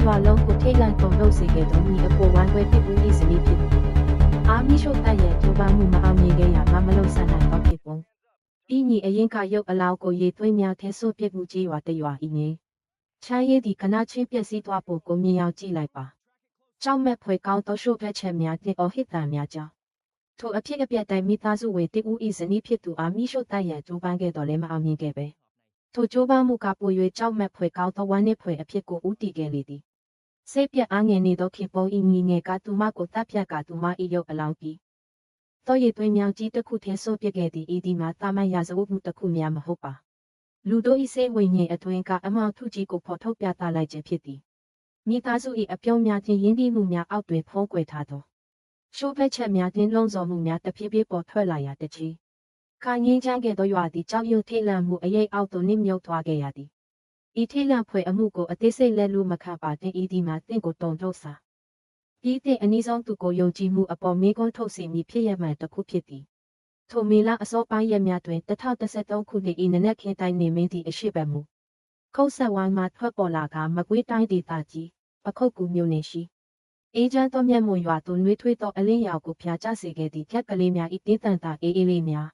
ရွာလုံးကိုထိတ်လန့်တုန်လှုပ်စေခဲ့သောညီအကိုဝမ်းခွဲဖြစ်ဦး၏ဇနီးဖြစ်သည်အာမီရှို့တပ်ရဲ့ကြိုးပမ်းမှုမအောင်မြင်ခဲ့ရာမလုံဆန်နိုင်သောဖြစ်ပုံဤညီအရင်ကရုပ်အလောင်းကိုရေသွင်းများထဲဆွပြစ်မှုကြီးရွာတရွာဤငယ်ချမ်းရည်သည်ခဏချင်းပျက်စီးသွားဖို့ကိုမြင်ရောက်ကြည့်လိုက်ပါကြောက်မဲ့ဖွယ်ကောင်းသောရှို့ဖက်ချက်များနှင့်အော်ဟစ်တံများကြောင့်ထိုအဖြစ်အပျက်တိုင်းမိသားစုဝင်တဦး၏ဇနီးဖြစ်သူအာမီရှို့တပ်ရဲ့ကြိုးပမ်းခဲ့တော်လည်းမအောင်မြင်ခဲ့ပဲထိုကြိုးပမ်းမှုကပို၍ကြောက်မဲ့ဖွယ်ကောင်းသောဝမ်းနည်းဖွယ်အဖြစ်ကိုဦးတည်ခဲ့လေသည်စိတ်ပြအားငယ်နေသောခေပုံ၏ညီငယ်ကသူမကိုတပ်ဖြတ်ကသူမ၏ရုပ်အလောင်းပြီးသောရည်သွင်းမြောင်ကြီးတစ်ခုထဲဆွပြစ်ခဲ့သည်ဤဒီမှာတာမန်ရာဇဝတ်မှုတစ်ခုများမဟုတ်ပါလူတို့၏စိတ်ဝိညာဉ်အတွင်းကအမောင်ထုကြီးကိုဖော်ထုတ်ပြသလိုက်ခြင်းဖြစ်သည်မိသားစု၏အပြုံးများခြင်းရင်းနှီးမှုများအောက်တွင်ဖုံးကွယ်ထားသောရှိုးဖက်ချက်များနှင့်လုံးစော်မှုများတဖြည်းဖြည်းပေါ်ထွက်လာရာတချီခါငင်းချမ်းခဲ့သောရွာသည်ကြောက်ရွံ့ထိတ်လန့်မှုအရေးအောက်သို့နှိမ့်မြုပ်သွားခဲ့ရသည်ဤထိတ်လန့်ဖွယ်အမှုကိုအသေးစိတ်လက်လို့မခံပါတင်ဤဒီမှာတင့်ကိုတုံထုတ်စာပြီးတဲ့အနည်းဆုံးသူကိုယုံကြည်မှုအပေါ်မေးခွန်းထုတ်စီမည်ဖြစ်ရမှန်တစ်ခုဖြစ်သည်ထိုမေလအစောပိုင်းရက်များတွင်2013ခုနှစ်၏နနက်ခင်းတိုင်းနေမင်းသည့်အရှိတ်မှုခုတ်ဆက်ဝိုင်းမှထွက်ပေါ်လာကမကွေးတိုင်းဒေသကြီးပခုတ်ကူမြို့နယ်ရှိအေဂျန်တော်မြတ်မွန်ရွာသို့နှွေးထွေးသောအလင်းရောင်ကိုဖျားချစေခဲ့သည့်ဖြက်ကလေးများ၏တင်းတန်တာအေးအေးလေးများ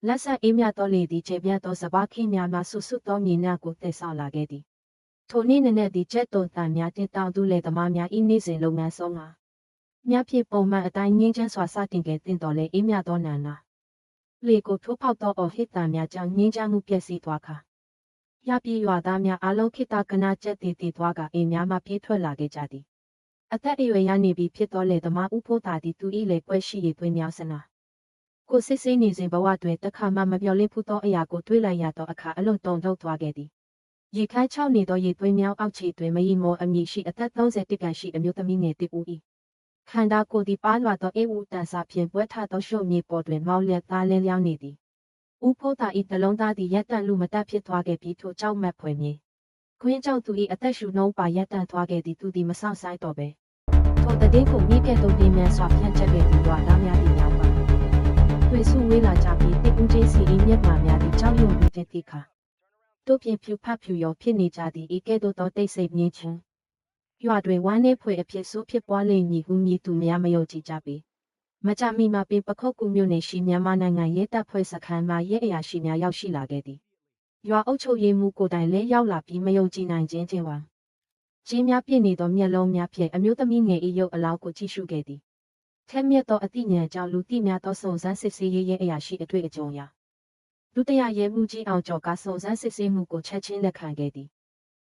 လက်ဆက်အေးမြတော်လေသည့်ခြေပြတ်သောစပါးခင်းများမှဆွဆွသောမြေနှံကိုတည်ဆောက်လာခဲ့သည်ထိုနေ့နနက်သည့်ကျက်တုံတန်များတင်တောင်သူလေသမားများ၏နေ့စဉ်လုပ်ငန်းဆုံးမှာမြဖြစ်ပုံမှန်အတိုင်းငင်းချမ်းစွာစတင်ခဲ့တင်တော်လေအေးမြသောနန္နာလေကိုထိုးဖောက်သောအော်ဟစ်တန်များကြောင့်ငင်းချမ်းမှုပျက်စီးသွားခါရပြေးရွာသားများအလုံးခိတကနာကျက်တည်တည်သွားကအိမ်များမှပြေးထွက်လာခဲ့ကြသည်အသက်အရွယ်ရနေပြီဖြစ်သောလေသမားဥဖို့သာသည်သူ၏လေကွက်ရှိရသွင်းမြောက်စနာကိုစစ်စစ်နေစဉ်ဘဝတွင်တခါမှမပြောလင်းဖူးသောအရာကိုတွေးလိုက်ရသောအခါအလွန်တုန်လှုပ်သွားခဲ့သည်ရေခမ်းချောက်နေသောရေသွင်းမြောက်အောက်ခြေတွင်မယီမောအမည်ရှိအသက်30ခန့်ရှိအမျိုးသမီးငယ်တစ်ဦး၏ခန္ဓာကိုယ်သည်ပါလွှာသောအေးဦးတန်စာဖြင့်ပွဲထသောရှုပ်မြေပေါ်တွင်မောင်းလျက်သားလင်းလျောင်းနေသည်ဥဖို့သာ၏တလုံးသားသည်ရက်တန့်လူမတတ်ဖြစ်သွားခဲ့ပြီးထိုကြောက်မက်ဖွယ်မြေခွင်းကြောင့်သူ၏အသက်ရှူနှုံးပါရက်တန့်သွားခဲ့သည်သူသည်မဆောက်ဆိုင်တော့ပဲထိုတည်င်းကိုမိခဲ့သောပြင်းမြန်စွာဖြန့်ချက်ခဲ့သည်ရွာသားများသည်များပါတွေ့စုဝေးလာကြပြီးတစ်ဦးချင်းစီ၏မျက်မှောင်များသည်ကြောက်ရွံ့မှုတည်တည်ခါတို့ပြင်ဖြူဖတ်ဖြူရောဖြစ်နေကြသည်ဤကဲ့သို့သောတိတ်ဆိတ်မြင့်ချင်းရွာတွင်ဝမ်းနည်းဖွယ်အဖြစ်ဆိုးဖြစ်ပွားလိမ့်မည်ဟုမြည်သူများမယုံကြည်ကြပေမကြမီမှာပင်ပခုတ်ကူမြို့နယ်ရှိမြန်မာနိုင်ငံရဲတပ်ဖွဲ့စခန်းမှရဲအရာရှိများရောက်ရှိလာခဲ့သည်ရွာအုပ်ချုပ်ရေးမှူးကိုတိုင်လည်းရောက်လာပြီးမယုံကြည်နိုင်ခြင်းချင်းဝါကျင်းများပြည့်နေသောမျက်လုံးများဖြင့်အမျိုးသမီးငယ်၏ရုပ်အလောင်းကိုကြည့်ရှုခဲ့သည်ထက်မြက်သောအသိဉာဏ်ကြောင့်လူသိများသောစုံစမ်းစစ်ဆေးရေးရဲအရာရှိအတွေ့အကြုံရာဒုတိယရဲမှူးကြီးအောင်ကျော်ကစုံစမ်းစစ်ဆေးမှုကိုချက်ချင်းလက်ခံခဲ့သည်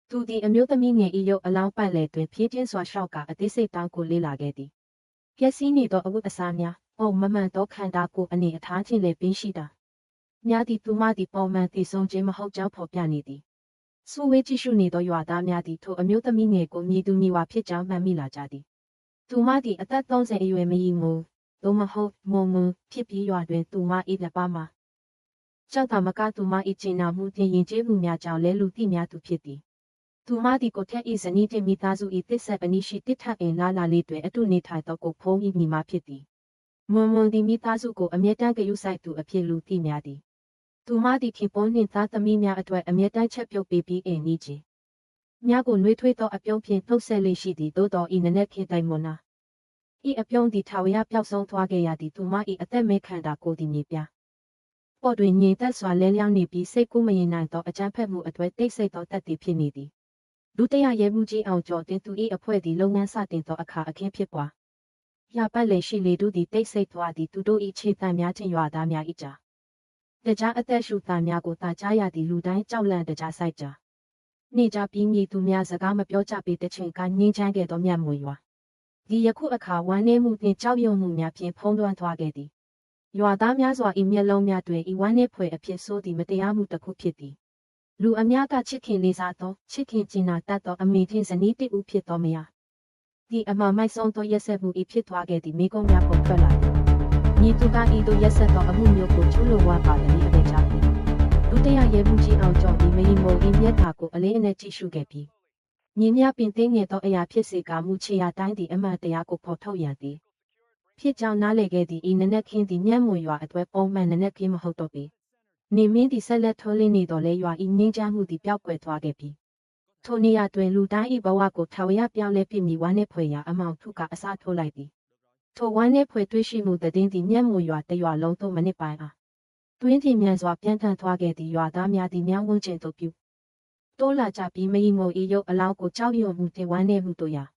သူသည်အမျိုးသမီးငယ်၏ရုပ်အလောင်းပတ်လည်တွင်ဖြည်းချင်းစွာရှောက်ကအသေးစိတ်တောင်းကိုလေ့လာခဲ့သည်ပျက်စီးနေသောအဝတ်အစားများမမှန်သောခန္ဓာကိုယ်အနေအထားချင်းလည်းပင်ရှိတာများသည့်သူမသည်ပုံမှန်တည်ဆုံခြင်းမဟုတ်ကြောင်းဖော်ပြနေသည်စုဝေးကြည့်ရှုနေသောရွာသားများသည်ထိုအမျိုးသမီးငယ်ကိုမြည်သူမြည်ဝါဖြစ်ကြောင်းမှတ်မိလာကြသည်သူမသည်အသက်30အရွယ်မယီမို့သို့မဟုတ်မုံမဖြစ်ပြီးရွာတွင်သူမ၏လက်ပါမှာကြောက်တာမကသူမ၏ကျင်နာမှုတင်ရင်ကျေးမှုများကြောင့်လဲလူသိများသူဖြစ်သည်သူမသည်ကိုထက်၏ဇနီးတင်မိသားစု၏တစ်ဆက်အနီးရှိတစ်ထပ်အင်လာလာလေးတွင်အတူနေထိုင်သောကိုဖုံး၏မိမဖြစ်သည်မွန်သည်မိသားစုကိုအမြဲတမ်းဂရုစိုက်သူအဖြစ်လူသိများသည်သူမသည်ခင်ပွန်းနှင့်သားသမီးများအတွက်အမြဲတမ်းချက်ပြုတ်ပေးပြီးအိမ်နီးခြင်းများကိုနှွေးထွေးသောအပြုံးဖြင့်နှုတ်ဆက်လေးရှိသည်သို့တော်ဤနနက်ခင်းတိုင်းမွန်နာဤအပြုံးသည်ထာဝရပျောက်ဆုံးသွားခဲ့ရသည်သူမ၏အသက်မဲခန္ဓာကိုယ်သည်မြေပြပေါ်တွင်ငြိမ်သက်စွာလဲလျောင်းနေပြီးစိတ်ကူးမရင်နိုင်သောအကြမ်းဖက်မှုအတွက်တိတ်ဆိတ်သောတတ်သည်ဖြစ်နေသည်ဒုတိယရဲမှူးကြီးအောင်ကျော်တင်သူ၏အဖွဲ့သည်လုပ်ငန်းစတင်သောအခါအခင်းဖြစ်ပွားရပတ်လေရှိလေတို့သည်တိတ်ဆိတ်သွားသည်သူတို့၏ခြေတံများချင်းရွာသားများ၏ကြားတကြားအသက်ရှူတံများကိုတာကြားရသည်လူတိုင်းကြောက်လန့်တကြားဆိုင်ကြားနေကြပြီးမြည်သူများစကားမပြောကြပေတချိန်ကငင်းချမ်းခဲ့သောမြတ်မွေရွာဒီယခုအခါဝမ်းနည်းမှုနှင့်ကြောက်ရွံ့မှုများဖြင့်ဖုံးလွှမ်းသွားခဲ့သည်ရွာသားများစွာ၏မျက်လုံးများတွင်ဤဝမ်းနည်းဖွယ်အဖြစ်ဆိုးသည့်မတရားမှုတစ်ခုဖြစ်သည်လူအများကချစ်ခင်လေးစားသောချစ်ခင်ကျင်နာတတ်သောအမေထင်ဇနီးတစ်ဦးဖြစ်သောမယားဒီအမှမိုက်ဆုံးသောရက်ဆက်မှု၏ဖြစ်သွားခဲ့သည့်မိကုံးများပုံထွက်လာသည်ညီသူကဤသို့ရက်ဆက်သောအမှုမျိုးကိုကျူးလွန်ဝါပါသည်အပေချသည်ဒုတိယရဲမှူးကြီးအောင်ကျော်သည်မယီမို၏မျက်နှာကိုအလေးအနက်ကြည့်ရှုခဲ့ပြီးညီမြပင်သိငယ်သောအရာဖြစ်စေကမူချေရာတိုင်းသည်အမှန်တရားကိုဖော်ထုတ်ရန်သည်ဖြစ်ကြောင်းနားလည်ခဲ့သည့်ဤနနက်ခင်းသည်မျက်မှော်ရွာအတွက်ပုံမှန်နနက်ခင်းမဟုတ်တော့ပေနေမင်းသည်ဆက်လက်ထိုးလင်းနေတော်လဲရွာ၏ငင်းချမ်းမှုသည်ပျောက်ကွယ်သွားခဲ့ပြီ ထိုနေရာတွင်လူတိုင်း၏ဘဝကိုထာဝရပြောင်းလဲပြမည်ဝမ်းနှင့်ဖွယ်ရာအမောင်ထုကအစားထိုးလိုက်သည်ထိုဝမ်းနှင့်ဖွယ်တွေ့ရှိမှုသတင်းသည်မျက်မှော်ရွာတရွာလုံးသို့မနစ်ပိုင်အားတွင်းပြင်မြန်စွာပြန့်ထန်သွားခဲ့သည့်ရွာသားများသည်မြောင်းဝန်းကျင်သို့ပြုတိုးလာကြပြီးမယီမို၏ရုပ်အလောင်းကိုကြောက်ရွံ့မှုတင်ဝမ်းနှင့်မှုတို့ရာ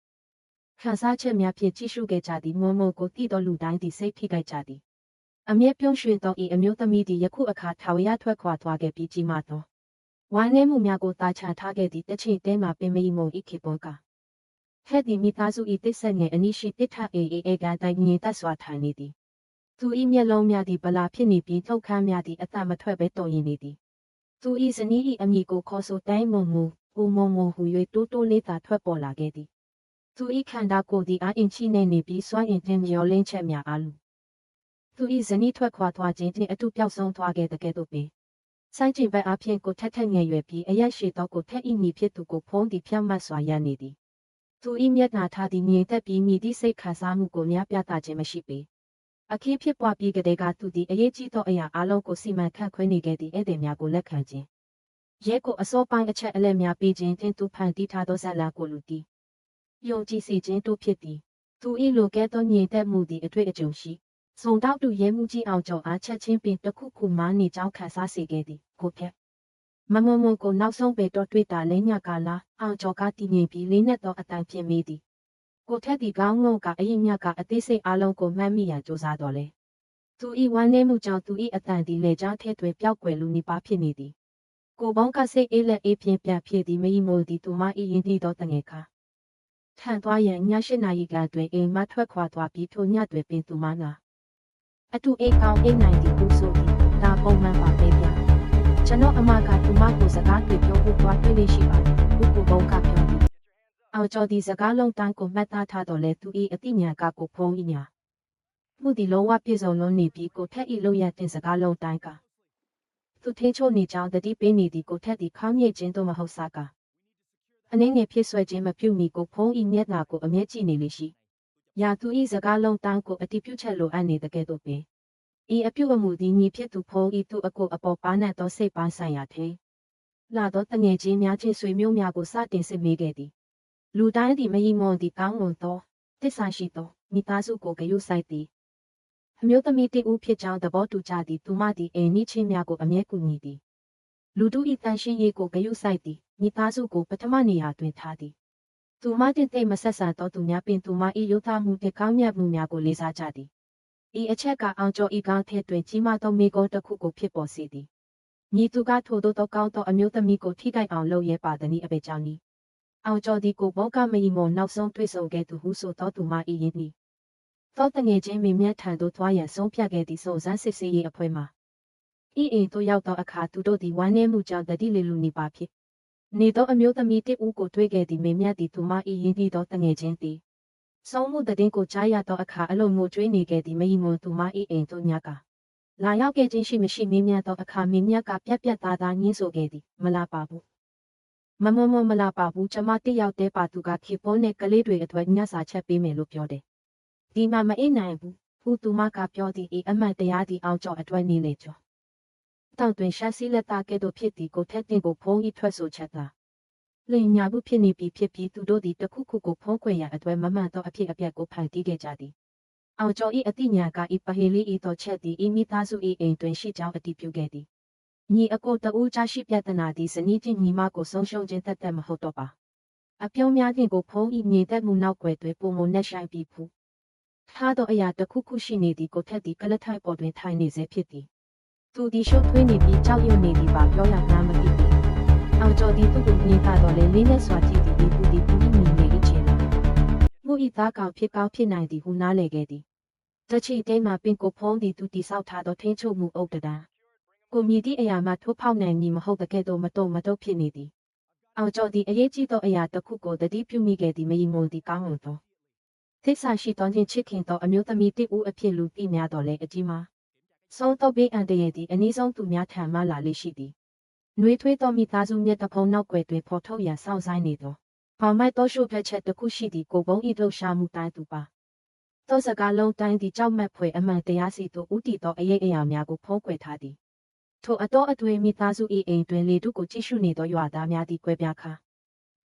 ခံစားချက်များဖြင့်ကြည့်ရှုခဲ့ကြသည်မွန်မွန်ကိုတည်သောလူတိုင်းသည်စိတ်ဖိကြိုက်ကြသည်အမျက်ပြုံးရွှင်သော၏အမျိုးသမီးသည်ယခုအခါထာဝရထွက်ခွာသွားခဲ့ပြီးကြီးမားသောဝမ်းနည်းမှုများကိုတာချန်ထားခဲ့သည့်တချိန်တဲမှာပင်မယီမို၏ခေပေါ်ကဟဲ့သည်မိသားစု၏တစ်ဆက်ငယ်အနိရှိတစ်ထအေကတိုင်းငြိမ်သက်စွာထိုင်နေသည်သူ၏မျက်လုံးများသည်ဗလာဖြစ်နေပြီးထုတ်ခမ်းများသည်အသက်မထွက်ဘဲတော်ရင်နေသည်သူ၏ဇနီး၏အမိကိုခေါ်ဆိုတိုင်းမုံမူဦးမုံမူဟူ၍တိုးတိုးလေးသာထွက်ပေါ်လာခဲ့သည်သူ၏ခန္ဓာကိုယ်သည်အားအင်ချိနေနေပြီးစွမ်းအင်တင်မျောလင်းချက်များအားလူသူ၏ဇနီးထွက်ခွာသွားခြင်းဖြင့်အတူပျောက်ဆုံးသွားခဲ့တဲ့ကဲ့သို့ပင်စိုင်းကျင်ဘက်အားဖြင့်ကိုထက်ထက်ငယ်ရွယ်ပြီးအရက်ရှိသောကိုထက်၏မိဖြစ်သူကိုဖုံးသည်ဖြောင့်မတ်စွာရနေသည်သူ၏မျက်နှာထားသည်ငြိမ်သက်ပြီးမိသည့်စိတ်ခံစားမှုကိုများပြသခြင်းမရှိပေအခင်းဖြစ်ပွားပြီးကတည်းကသူသည်အရေးကြီးသောအရာအလုံးကိုစီမံခန့်ခွဲနေခဲ့သည့်ဧည့်သည်များကိုလက်ခံခြင်းရဲကိုအစောပိုင်းအချက်အလက်များပေးခြင်းတင်သူဖန်တီးထားသောဇာတ်လမ်းကိုလူသည်ယုံကြည်စေခြင်းတို့ဖြစ်သည်သူ၏လိုကဲ့သို့ငြိမ်သက်မှုသည်အတွေ့အကြုံရှိစုံတောက်တူရဲမှုကြီးအောင်ကျော်အားချက်ချင်းပင်တစ်ခုခုမှနေကြောင်းခံစားစေခဲ့သည်ကိုဖြက်မမမကိုနောက်ဆုံးပဲတော့တွေ့တာလဲညကာလာအောင်ကျော်ကတည်ငြိမ်ပြီးလေးနက်သောအတန်ဖြစ်မိသည်ကိုထက်ဒီကောင်းငုံကအရင်ညကအသေးစိတ်အလုံးကိုမှတ်မိရန်ကြိုးစားတော်လဲသူ၏ဝမ်းနည်းမှုကြောင့်သူ၏အတန်သည်လေကြားထဲတွင်ပျောက်ကွယ်လူနေပါဖြစ်နေသည်ကိုပေါင်းကစိတ်အေးလက်အေးဖြင့်ပြန်ဖြစ်သည်မယီမိုသည်သူမ၏ရင်းနှီးသောတငယ်ခါထန်သွားရန်ည8 နာရီကတွင်အိမ်မှထွက်ခွာသွားပြီးထိုညတွင်ပင်သူမကအတူအိတ်ကောင်းအိတ်နိုင်သည်သူဆိုသည်ဒါပုံမှန်ပါပဲဗျာကျွန်တော်အမကသူမကိုစကားတွေပြောဖို့သွားတွေ့နေရှိပါတယ်ဘုကိုပေါင်းကပြောသည်အောင်ကျော်သည်စကားလုံးတန်းကိုမှတ်သားထားတော်လဲသူ၏အတိညာကကိုဖုံး၏ညာမှုသည်လုံးဝပြည့်စုံလုံးနေပြီးကိုထက်၏လုံးရတင်စကားလုံးတိုင်းကသူထင်းချို့နေကြောင်းတတိပေးနေသည်ကိုထက်သည်ခေါင်းညစ်ခြင်းတို့မဟုတ်စားကအနှင်းငယ်ဖြစ်ဆွဲခြင်းမပြုမီကိုဖုံး၏မျက်နှာကိုအမျက်ကြည့်နေလေရှိရာသူ၏စကားလုံးတန်းကိုအတိပြုချက်လိုအပ်နေတဲ့ကဲ့သို့ပင်ဤအပြုအမူသည်ညီဖြစ်သူဖုံး၏သူအကိုအပေါ်ပါနတ်သောစိတ်ပိုင်းဆိုင်ရာထဲလာသောတငယ်ချင်းများချင်းဆွေမျိုးများကိုစတင်စစ်မေးခဲ့သည်လူတိုင်းသည်မယီမွန်သည်ကောင်းမွန်သောတစ္ဆာရှိသောမိသားစုကိုဂရုစိုက်သည်အမျိုးသမီးတဦးဖြစ်ကြောင်းသဘောတူကြသည်သူမသည်အိမ်နီးချင်းများကိုအမြဲကူညီသည်လူတို့၏တန်ရှင်းရေးကိုဂရုစိုက်သည်မိသားစုကိုပထမနေရာတွင်ထားသည်သူမတင်သိမဆက်ဆံသောသူများပင်သူမ၏ရုပ်သားမှုနှင့်ကောင်းမြတ်မှုများကိုလေးစားကြသည်ဤအချက်ကအောင်ကျော်ဤကောင်းထဲတွင်ကြီးမားသောမိကောတစ်ခုကိုဖြစ်ပေါ်စေသည်ညီသူကထိုသို့သောကောင်းသောအမျိုးသမီးကိုထိခိုက်အောင်လုပ်ရဲပါသည်အပေကြောင့်နီအောင်ကျော်သည်ကိုဘောကမယီမွန်နောက်ဆုံးတွေ့ဆုံခဲ့သူဟုဆိုသောသူမ၏ယင်းသည်သောတငယ်ချင်းမင်းမြတ်ထံသို့သွားရန်ဆုံးဖြတ်ခဲ့သည့်စုံစမ်းစစ်ဆေးရေးအဖွဲ့မှဤအိမ်သို့ရောက်သောအခါသူတို့သည်ဝမ်းနည်းမှုကြောင့်တတိလေလူနေပါဖြစ်နေသောအမျိုးသမီးတဦးကိုတွေ့ခဲ့သည်မင်းမြတ်သည်သူမ၏ယင်းသည်သောတငယ်ချင်းသည်ဆုံးမှုတဲ့ကိုကြားရသောအခါအလုံးငိုကြွေးနေခဲ့သည်မယီမွန်သူမ၏အိမ်သို့ညကလာရောက်ခဲ့ခြင်းရှိမရှိမင်းမြတ်သောအခါမင်းမြတ်ကပြက်ပြက်သားသားညှင်းဆိုခဲ့သည်မလာပါဘူးမမလာပါဘူးကျမတယောက်တည်းပါသူကခေဖိုးနဲ့ကလေးတွေအတွက်ညစာချက်ပေးမယ်လို့ပြောတယ်ဒီမှာမအိပ်နိုင်ဘူးဟူသူမကပြောသည်အမှန်တရားသည်အောင်ကျော်အတွက်နေလေကျော်တောင်တွင်ရှာစီလက်သားကဲ့သို့ဖြစ်သည်ကိုထက်တင်ကိုဖုံးဤထွက်ဆိုချက်သာလင်ညာဘူးဖြစ်နေပြီဖြစ်ပြီးသူတို့သည်တခုခုကိုဖုံးကွယ်ရန်အတွက်မမှန်သောအဖြစ်အပျက်ကိုဖန်တီးခဲ့ကြသည်အောင်ကျော်ဤအတိညာကဤပဟေလီဤသောချက်သည်ဤမိသားစုဤအိမ်တွင်ရှိကြောင်းအတည်ပြုခဲ့သည်ညီအကိုတဦးကြားရှိပြဿနာသည်ဇနီးချင်းညီမကိုဆုံးရှုံးခြင်းသက်သက်မဟုတ်တော့ပါအပြုံးများခြင်းကိုဖုံးဤမြေသက်မှုနောက်ွယ်တွင်ပုံမနဲ့ဆိုင်ပြီးဖူးထားသောအရာတစ်ခုခုရှိနေသည်ကိုထက်သည်ကလထိုင်ပေါ်တွင်ထိုင်နေစေဖြစ်သည်သူသည်ရှုပ်ထွေးနေပြီးကြောက်ရွံ့နေသည်ပါပြောရမှမသိသည်အောင်ကျော်သည်သူ့ကိုမြင်တော့လေလေးနဲ့စွာကြည့်သည်သူသည်ပူမိနေ၏ချေလာမှုဤသားကောင်ဖြစ်ကောင်းဖြစ်နိုင်သည်ဟုနားလည်ခဲ့သည်တချီတဲမှာပင်ကိုဖုံးသည်သူတိဆောက်ထားသောထင်းချုပ်မှုအုပ်တံကိုမြည်သည့်အရာမှထိုးဖောက်နိုင်မည်မဟုတ်တဲ့ကဲ့သို့မတုဖြစ်နေသည်အောင်ကျော်သည်အရေးကြီးသောအရာတစ်ခုကိုတတိပြုမိခဲ့သည်မယီမွန်သည်ကောင်းမွန်သောသစ္စာရှိသောချင်းချစ်ခင်သောအမျိုးသမီးတဦးအဖြစ်လူသိများတော်လဲအကြီးမားဆုံးတော့ဘေးအန်တရည်သည်အနည်းဆုံးသူများထံမှလာလေရှိသည်နှွေးထွေးသောမိသားစုမြတ်တဖုံနောက်ွယ်တွင်ဖော်ထုတ်ရန်စောင့်ဆိုင်နေသောဘောင်မိုက်သောရှုဖက်ချက်တစ်ခုရှိသည်ကိုဘုံဤလှုပ်ရှားမှုတိုင်းသူပါသောစကားလုံးတိုင်းသည်ကြောက်မက်ဖွယ်အမှန်တရားစီသို့ဥတည်သောအရေးအရာများကိုဖုံးကွယ်ထားသည်ထိုအတော်အသွေးမိသားစု၏အိမ်တွင်လေတုကိုကြည့်ရှုနေသောရွာသားများသည်ကွဲပြားခါ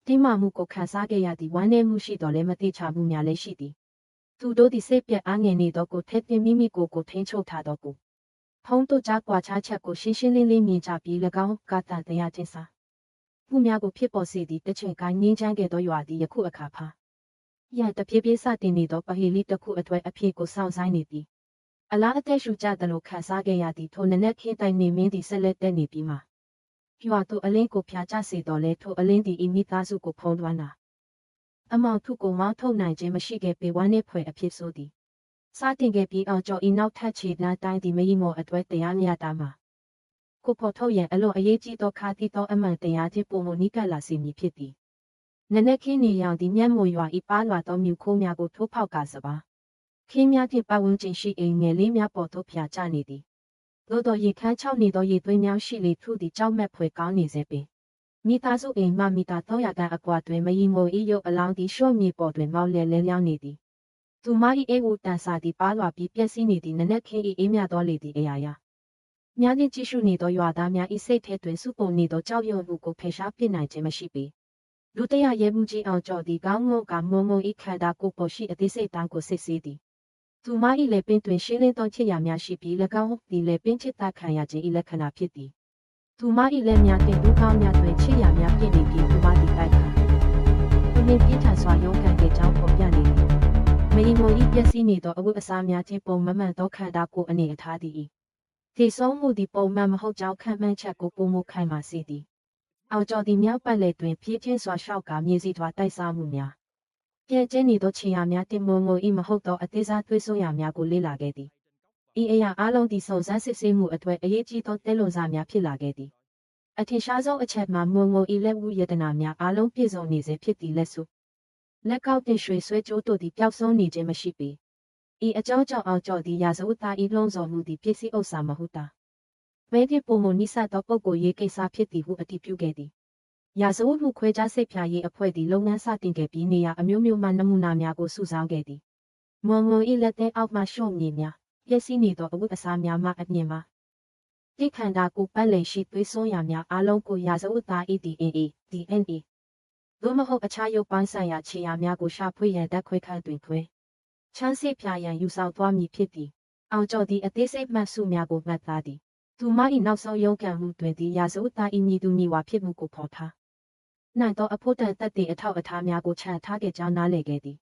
တင်းမာမှုကိုခံစားခဲ့ရသည့်ဝမ်းနည်းမှုရှိတော်လဲမတိချမှုများလည်းရှိသည်သူတို့သည်စိတ်ပြက်အားငယ်နေသောကိုထက်သွင်းမိမိကိုထိန်းချုပ်ထားသောကိုဖုံးတို့ကြားကွာခြားချက်ကိုရှင်းရှင်းလင်းလင်းမြင်ကြပြီး၎င်းကတန်တရားချင်းစာမှုများကိုဖြစ်ပေါ်စေသည့်တချင်ကိုင်းငင်းချမ်းခဲ့သောရွာသည်ယခုအခါဖာရန်တပြေးပြေးစတင်နေသောပဟေလိတစ်ခုအတွက်အဖြစ်ကိုစောင့်ဆိုင်နေသည်အလားအသက်ရှူကြသလိုခံစားခဲ့ရသည့်ထိုနနက်ခင်းတိုင်နေမင်းသည်ဆက်လက်တက်နေပြီးမှရွာသူအလင်းကိုဖျားချစေတော်လဲထိုအလင်းသည်ဤမိသားစုကိုဖုံးလွှမ်းတာအမောင်ထုကိုမောင်းထုတ်နိုင်ခြင်းမရှိခဲ့ပေဝမ်းနှင့်ဖွယ်အဖြစ်ဆိုသည်စတင်ခဲ့ပြီးအောင်ကျော်ဤနောက်ထပ်ခြေလမ်းတိုင်းသည်မယီမော်အတွက်တရားမျှတာမှာကိုဖော်ထုတ်ရန်အလွန်အရေးကြီးသောခါတိသောအမှန်တရားချင်းပုံမနီးကပ်လာစေမည်ဖြစ်သည်နနက်ခင်းနေရောင်သည်မျက်မှော်ရွာဤပါလွာသောမြူခိုးများကိုထိုးဖောက်ကစပါခင်းများဖြင့်ပတ်ဝန်းကျင်ရှိအိမ်ငယ်လေးများပေါ်သို့ဖျားကျနေသည်သို့သောရေခမ်းချောက်နေသောရေသွင်းများရှိလေထုသည်ကြောက်မက်ဖွယ်ကောင်းနေစေပေမိသားစုအိမ်မှမီတာ300ခန့်အကွာတွင်မယီမို၏ရုပ်အလောင်းသည်ရှော့မြေပေါ်တွင်မောက်လဲလျောင်းနေသည်သူမ၏အေးဝတန်စာသည်ပါလွာပြီးပျက်စီးနေသည့်နနက်ခင်း၏အေးမြသောလေသည်အရာရာမြားချင်းကြည့်ရှုနေသောရွာသားများ၏စိတ်ထဲတွင်စုပုံနေသောကြောက်ရွံ့မှုကိုဖယ်ရှားပစ်နိုင်ခြင်းမရှိပေလူတရရဲမှုကြီးအောင်ကျော်သည်ကောင်းငုံကမုံမုံ၏ခန္ဓာကိုယ်ပေါ်ရှိအသေးစိတ်တန်းကိုစစ်ဆေးသည်သူမ၏လက်ပင်တွင်ရှင်းလင်းသောချစ်ရာများရှိပြီး၎င်းသည်လက်ပင်ချစ်သားခံရခြင်း၏လက္ခဏာဖြစ်သည်သူမ၏လက်များတင်ဒုက္ခများတွင်ချစ်ရာများပြည့်နေပြီးသူမသည်တိုက်ခါသူနှင့်ပြင်းထန်စွာရုန်းကန်တဲ့ကြောင်းပေါ်ပြနေသည်မယီမို၏ပျက်စီးနေသောအဝတ်အစားများချင်းပုံမမှန်သောခန္ဓာကိုယ်အနေအထားသည်သေဆုံးမှုသည်ပုံမှန်မဟုတ်ကြောင်းခံမှန်းချက်ကိုပုံမခိုင်မာစေသည်အောင်ကျော်သည်မြောက်ပတ်လည်တွင်ဖြည်းချင်းစွာရှောက်ကမြေစီထွာတိုက်စားမှုများပြည့်ကျင်းနေသောခြေရာများတင်မုံငို၏မဟုတ်သောအသေးစားသွေးစွန်းရာများကိုလေ့လာခဲ့သည်ဤအရာအလုံးသည်စုံစမ်းစစ်ဆေးမှုအတွက်အရေးကြီးသောတဲလွန်စာများဖြစ်လာခဲ့သည်အထင်ရှားဆုံးအချက်မှာမုံငို၏လက်ဝူယတနာများအလုံးပြည့်စုံနေစေဖြစ်သည်လက်စုလက်ကောက်တင်ရွှေဆွဲကြိုးတို့သည်ပျောက်ဆုံးနေခြင်းမရှိပေဤအကြောင်းကြောင့်အောင်ကျော်သည်ရာဇဝတ်သား၏လုံးစုံမှုသည်ပစ္စည်းဥစ္စာမဟုတ်တာဘဲတိပုံမနိစ္စသောပုဂ္ဂိုလ်ရေးကိစ္စဖြစ်သည်ဟုအတည်ပြုခဲ့သည်ရာဇဝတ်မှုခွဲခြားစိတ်ဖြာရေးအဖွဲ့သည်လုပ်ငန်းစတင်ခဲ့ပြီးနေရာအမျိုးမျိုးမှနမူနာများကိုစုဆောင်းခဲ့သည်မွန်ငွန်၏လက်သေးအောက်မှရှုံမြေများပျက်စီးနေသောအဝတ်အစားများမှအမြင်မှာတိခန္ဓာကိုပတ်လည်ရှိသွေးစွန်းရာများအလုံးကိုရာဇဝတ်သား DNA သို့မဟုတ်အခြားရုပ်ပိုင်းဆိုင်ရာခြေရာများကိုရှာဖွေရန်တက်ခွဲခန့်တွင်ခွဲချမ်းစိတ်ဖြာရန်ယူဆောင်သွားမည်ဖြစ်သည်အောင်ကျော်သည်အသေးစိတ်မှတ်စုများကိုမှတ်သားသည်သူမ၏နောက်ဆုံးရုန်းကန်မှုတွင်သည်ရာဇဝတ်သား၏မြည်သူမြည်ဝါဖြစ်မှုကိုဖော်ထားနိုင်သောအဖို့တန်သက်သေအထောက်အထားများကိုချန်ထားခဲ့ကြောင်းနားလည်ခဲ့သည်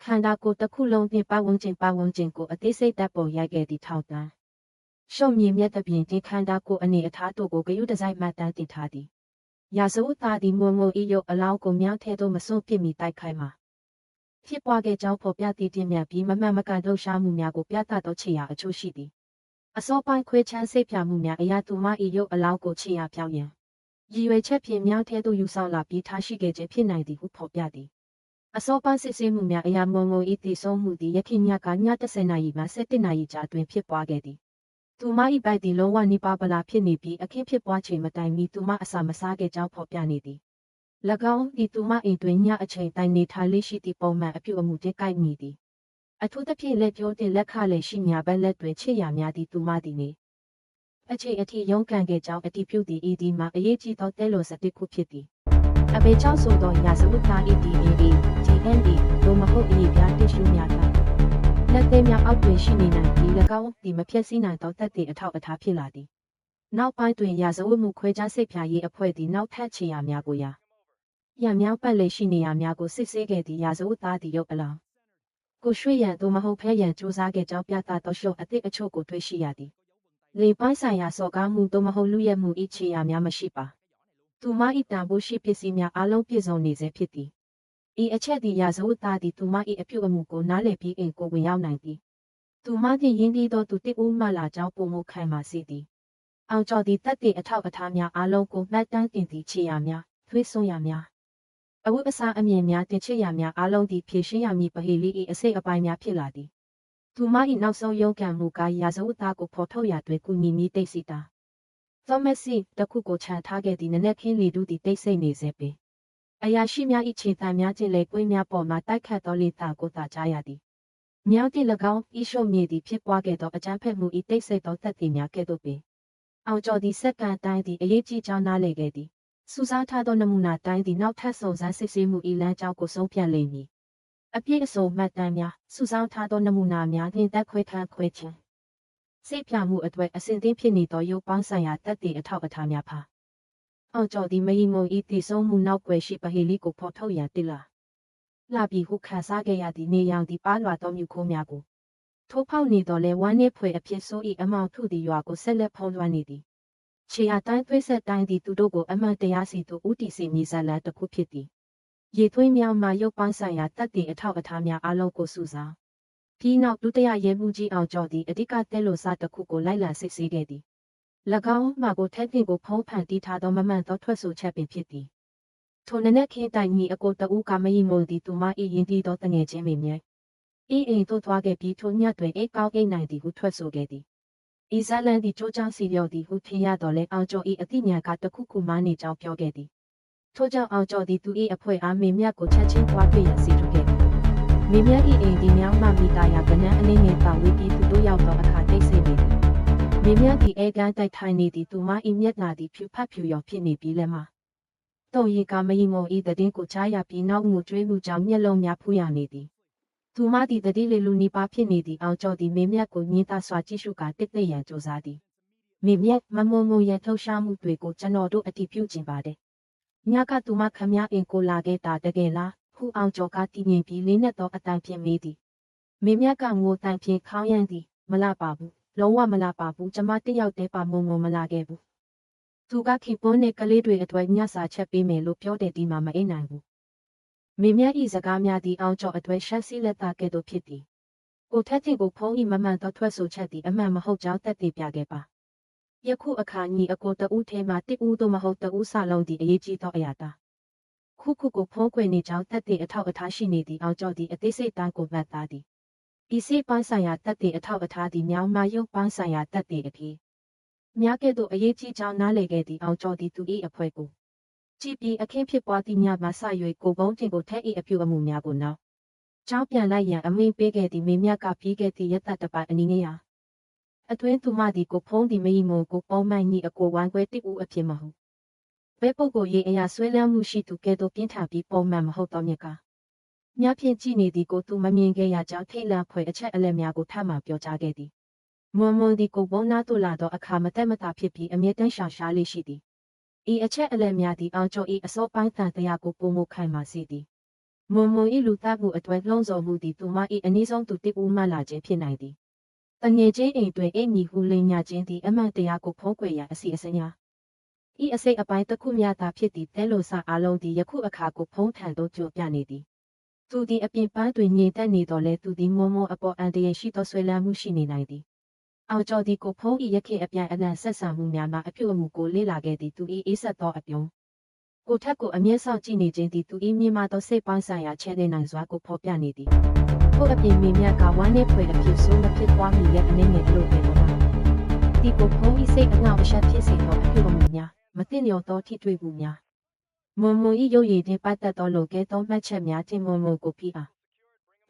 ခန္ဓာကိုယ်တစ်ခုလုံးနှင့်ပတ်ဝန်းကျင်ကိုအသေးစိတ်တပ်ပုံရိုက်ခဲ့သည့်ထောက်တန်းရှုံမြင်မြတ်သဖြင့်ဒီခန္ဓာကိုယ်အနေအထားတို့ကိုဂရုတစိုက်မှတ်တမ်းတင်ထားသည်ရာဇဝတ်သားသည်မွန်ငို၏ရုပ်အလောင်းကိုမြောင်းထဲသို့မစွန့်ပစ်မီတိုက်ခိုက်မှာဖြစ်ပွားခဲ့ကြောင်းဖော်ပြတည်တင်မြတ်ပြီးမမှန်မကန်လှုပ်ရှားမှုများကိုပြသသောခြေရာအချို့ရှိသည်အစောပိုင်းခွဲခြမ်းစိတ်ဖြာမှုများအရာသူမ၏ရုပ်အလောင်းကိုခြေရာပြောင်းရန်ရည်ရွယ်ချက်ဖြင့်မြောင်းထဲသို့ယူဆောင်လာပြီးထားရှိခဲ့ခြင်းဖြစ်နိုင်သည်ဟုဖော်ပြသည်အစောပိုင်းစစ်ဆေးမှုများအရာမွန်ငို၏တည်ဆုံးမှုသည်ယခင်ညကည10နာရီမှ17နာရီကြာတွင်ဖြစ်ပွားခဲ့သည်သူမ၏ပိုက်သည်လုံးဝနိပါပလာဖြစ်နေပြီးအခင်းဖြစ်ပွားချိန်မတိုင်မီသူမအစာမစားခဲ့ကြောင်းဖော်ပြနေသည်၎င်းသည်သူမအိမ်တွင်ညအချိန်တိုင်နေထိုင်လေးရှိသည့်ပုံမှန်အပြုအမူတည်းကိုက်မိသည်အထူးသဖြင့်လက်ပြောတင်လက်ခလည်းရှိညာဘက်လက်တွင်ချစ်ရာများသည်သူမသည်နေအချိန်အထိရုန်းကန်ခဲ့ကြောင်းအတည်ပြုသည့်ဤဒီမှာအရေးကြီးသောတဲလွန်စတစ်ခုဖြစ်သည်အဘေကြောင့်ဆိုသောရာဇဝတ်သား DNA DNA တို့မဟုတ်အရေးပြတစ်ရှုများသာလက်သေးများအောက်တွင်ရှိနေနိုင်ပြီး၎င်းသည်မဖြည့်ဆည်းနိုင်သောသက်သေအထောက်အထားဖြစ်လာသည်နောက်ပိုင်းတွင်ရာဇဝတ်မှုခွဲခြားစိတ်ဖြာရေးအဖွဲ့သည်နောက်ထပ်ခြေရာများကိုရမြောက်ပတ်လည်ရှိနေရာများကိုစစ်ဆေးခဲ့သည့်ရာဇဝတ်သားသည်ရုပ်အလောင်းကိုရွှေရန်သို့မဟုတ်ဖဲရန်စူးစမ်းခဲ့ကြောင်းပြသသောရှုပ်အသည့်အချို့ကိုတွေ့ရှိရသည်လေပိုင်းဆိုင်ရာစော်ကားမှုသို့မဟုတ်လူရဲမှု၏ခြေရာများမရှိပါသူမ၏တန်ဖိုးရှိပစ္စည်းများအလုံးပြည့်စုံနေစေဖြစ်သည်ဤအချက်သည်ရာဇဝတ်သားသည်သူမ၏အပြုအမူကိုနားလည်ပြီးအိမ်ကိုဝင်ရောက်နိုင်သည်သူမသည်ရင်းနှီးသောသူတစ်ဦးမှလာကြောင်းပုံမှုခိုင်မာစေသည်အောင်ကျော်သည်တက်တဲ့အထောက်အထားများအလုံးကိုမှတ်တမ်းတင်သည့်ခြေရာများသွေးစွန်းရာများအဝတ်အစားအမြင်များတင်ချစ်ရာများအလုံးသည်ဖြည့်ရှင်းရမည်ပဟေလိ၏အစိတ်အပိုင်းများဖြစ်လာသည်သူမ၏နောက်ဆုံးရုန်းကန်မှုကရာဇဝတ်သားကိုဖော်ထုတ်ရာတွင်ကူညီမည်တိတ်စီတာသောမက်ဆီတခုကိုခြံထားခဲ့သည့်နနက်ခင်းလီဒူသည်တိတ်ဆိတ်နေစေပေအရာရှိများ၏ခြေတံများချင်းလေကွင်းများပေါ်မှတိုက်ခတ်သောလေသာကိုသာကြားရသည်မြောက်သည့်၎င်းဤရှုံမြေသည်ဖြစ်ပွားခဲ့သောအကြမ်းဖက်မှု၏တိတ်ဆိတ်သောသက်သေများကဲ့သို့ပင်အောင်ကျော်သည်စက္ကန့်တိုင်းသည်အရေးကြီးကြောင်းနားလည်ခဲ့သည် စုစားထားသောနမူနာတိုင်းသည်နောက်ထပ်စုံစမ်းစစ်ဆေးမှု၏လမ်းကြောင်းကိုဆုံးဖြတ်လိမ့်မည်အပြည့်အစုံမှတ်တမ်းများစုဆောင်းထားသောနမူနာများနှင့်တက်ခွဲခန့်ခွဲခြင်းစိတ်ပြမှုအတွက်အစဉ်သင့်ဖြစ်နေသောရုပ်ပေါင်းဆိုင်ရာတက်တဲ့အထောက်အထားများပါအောင်ကျော်သည်မယီမုံဤတည်ဆုံးမှုနောက်ွယ်ရှိပဟေလီကိုဖော်ထုတ်ရန်တည်လာလာပြီးဟုခါစားခဲ့ရသည့်နေရောင်သည်ပါလွာသောမြူခိုးများကိုထိုးဖောက်နေတော်လဲဝမ်းနည်းဖွယ်အဖြစ်ဆိုး၏အမောင်ထုသည်ရွာကိုဆက်လက်ဖုံးလွှမ်းနေသည်ခြေအားတိုင်းသွေးဆက်တိုင်းသည်သူတို့ကိုအမှန်တရားစီသို့ဥတီစီမြေဇာလန်တစ်ခုဖြစ်သည်ရေသွင်းများမှရုပ်ပိုင်းဆိုင်ရာတက်တဲ့အထောက်အထားများအလုံးကိုစုဆောင်းပြီးနောက်ဒုတိယရဲမှုကြီးအောင်ကျော်သည်အဓိကတဲလိုစားတစ်ခုကိုလိုက်လံစစ်ဆေးခဲ့သည်၎င်းမှကိုထက်တင်ကိုဖုံးဖန်တီးထားသောမမှန်သောထွက်ဆိုချက်ပင်ဖြစ်သည်ထိုနနက်ခင်းတိုင်ကြီးအကိုတဦးကမယီမုံသည်သူမ၏ရင်းတီးသောတငယ်ချင်းပင်မြဲအိမ်သို့သွားခဲ့ပြီးထိုညတွင်အိတ်ကောင်းအိတ်နိုင်သည်ဟုထွက်ဆိုခဲ့သည်ဤဇလန်သည်ကြိုးကြောင်းစီလျော်သည်ဟုထင်ရတော်လဲအောင်ကျော်၏အသိဉာဏ်ကတခုခုမှနေကြောင်းပြောခဲ့သည်ထို့ကြောင့်အောင်ကျော်သည်သူ၏အဖွဲ့အားမေမြတ်ကိုချက်ချင်းသွားတွေ့ရန်စီထုတ်ခဲ့သည်မေမြတ်၏အိမ်သည်မြောင်းမှမီတာရာကနန်းအနည်းငယ်ပါဝေးပြီးသူတို့ရောက်သောအခါတိတ်ဆိတ်နေသည်မေမြတ်သည်အဲကန်းတိုက်ထိုင်နေသည်သူမ၏မျက်နှာသည်ဖြူဖတ်ဖြူရောဖြစ်နေပြီးလည်းမှတုံရီကမယီမုံ၏တည်င်းကိုချားရပြီးနောက်ငိုကြွေးမှုကြောင့်မျက်လုံးများဖူးရနေသည်သူမသည်တတိလေလူနီပါဖြစ်နေသည်အောင်ကျော်သည်မေမြတ်ကိုညှင်းသားစွာကြည့်ရှုကာတစ်သိရန်ကြိုးစားသည်မေမြတ်မမုံမုံရလှုပ်ရှားမှုတွေကိုကျွန်တော်တို့အတည်ပြုခြင်းပါတယ်ညကသူမခမည်းအင်ကိုလာခဲ့တာတကယ်လားဟူအောင်ကျော်ကတည်ငြိမ်ပြီးလေးနက်သောအတန်ဖြင့်မေးသည်မေမြတ်ကငိုတန်ဖြင့်ခေါင်းရမ်းသည်မလာပါဘူးလုံးဝမလာပါဘူးကျမတယောက်တည်းပါမုံမလာခဲ့ဘူးသူကခိပွန်းနဲ့ကလေးတွေအတွက်ညစာချက်ပေးမယ်လို့ပြောတယ်ဒီမှာမအိမ်နိုင်ဘူးမေမြတ်ဤစကားများသည်အောင်ကျော်အတွက်ရှက်စီလက်သားကဲ့သို့ဖြစ်သည်ကိုထက်တင်ကိုဖုံးဤမမှန်သောထွက်ဆိုချက်သည်အမှန်မဟုတ်ကြောင်းသက်သေပြခဲ့ပါယခုအခါညီအကိုတဦးထဲမှတစ်ဦးသို့မဟုတ်တဦးစလုံးသည်အရေးကြီးသောအရာသာခုကိုဖုံးကွယ်နေကြောင်းသက်သေအထောက်အထားရှိနေသည်အောင်ကျော်သည်အသေးစိတ်တန်းကိုမှတ်သားသည်ဤစိတ်ပိုင်းဆိုင်ရာသက်သေအထောက်အထားသည်မြောင်းမရုပ်ပိုင်းဆိုင်ရာသက်သေအဖြစ်များကဲ့သို့အရေးကြီးကြောင်းနားလည်ခဲ့သည်အောင်ကျော်သည်သူ၏အဖွဲ့ကိုကြည်ပြီးအခင်းဖြစ်ပွားသည့်ညမှစ၍ကိုဘုံတင်ကိုထက်၏အပြုအမူများကိုနောက်ကျောင်းပြန်လိုက်ရန်အမိန့်ပေးခဲ့သည်မေမြတ်ကပြီးခဲ့သည့်ရက်သက်တစ်ပိုင်းအနည်းငယ်ရာအတွင်းသူမသည်ကိုဖုံးသည်မယီမုံကိုပေါမိုင်းဤအကိုဝိုင်းခွဲတစ်ဦးအဖြစ်မဟုတ်ဘဲပုဂ္ဂိုလ်ရေးအရာဆွဲလန်းမှုရှိသူကဲ့သို့ပြင်းထန်ပြီးပုံမှန်မဟုတ်သောမြက်ကညဖြင့်ကြည်နေသည်ကိုသူမမြင်ခဲ့ရကြောင်းထိတ်လန့်ဖွယ်အချက်အလက်များကိုထပ်မံပြောကြားခဲ့သည်မွန်မွန်သည်ကိုဘုံနာသို့လာသောအခါမတက်မတာဖြစ်ပြီးအမြဲတမ်းရှာရှာလေးရှိသည်ဤအချက်အလက်များသည်အောင်ကျော်၏အစောပိုင်းတန်တရားကိုပုံမခိုင်မာစေသည်မွန်မွန်၏လူသားမှုအတွက်လုံးစုံမှုသည်သူမ၏အနည်းဆုံးသူတစ်ဦးမှလာခြင်းဖြစ်နိုင်သည်တငယ်ချင်းအိမ်တွင်အိမ်မီဟုလိန်ညာခြင်းသည်အမှန်တရားကိုဖုံးကွယ်ရန်အစီအစဉ်များဤအစိတ်အပိုင်းတစ်ခုများသာဖြစ်သည်တဲလိုစာအလုံးသည်ယခုအခါကိုဖုံးထန်သို့ကြိုပြနေသည်သူသည်အပြင်ပန်းတွင်ငြိမ်သက်နေတော်လဲသူသည်မွန်မွန်အပေါ်အန်တရရှိသောဆွေလန်းမှုရှိနေနိုင်သည်အောင်ကျော်သည်ကိုဖုံး၏ရခင်အပြန်အလှန်ဆက်ဆံမှုများမှအပြုအမူကိုလေ့လာခဲ့သည်သူ၏အေးဆက်သောအပြုံးကိုထက်ကိုအမျက်ဆောက်ကြည့်နေခြင်းသည်သူ၏မြင်မာသောစိတ်ပိုင်းဆိုင်ရာချဲ့တဲ့နိုင်စွာကိုဖော်ပြနေသည်ထို့အပြင်မေမြတ်ကဝမ်းနည်းဖွယ်အဖြစ်ဆိုးမဖြစ်သွားမီရဲ့အနေငယ်လို့ပဲတော့ဒီကိုဖုံး၏စိတ်အငှောက်အယှက်ဖြစ်စေသောအပြုအမူများမသိလျော်သောထိတွေ့မှုများမွန်မွန်၏ရုပ်ရည်နှင့်ပတ်သက်သောလိုကဲသောမှတ်ချက်များတင်မွန်မွန်ကိုပြီးအား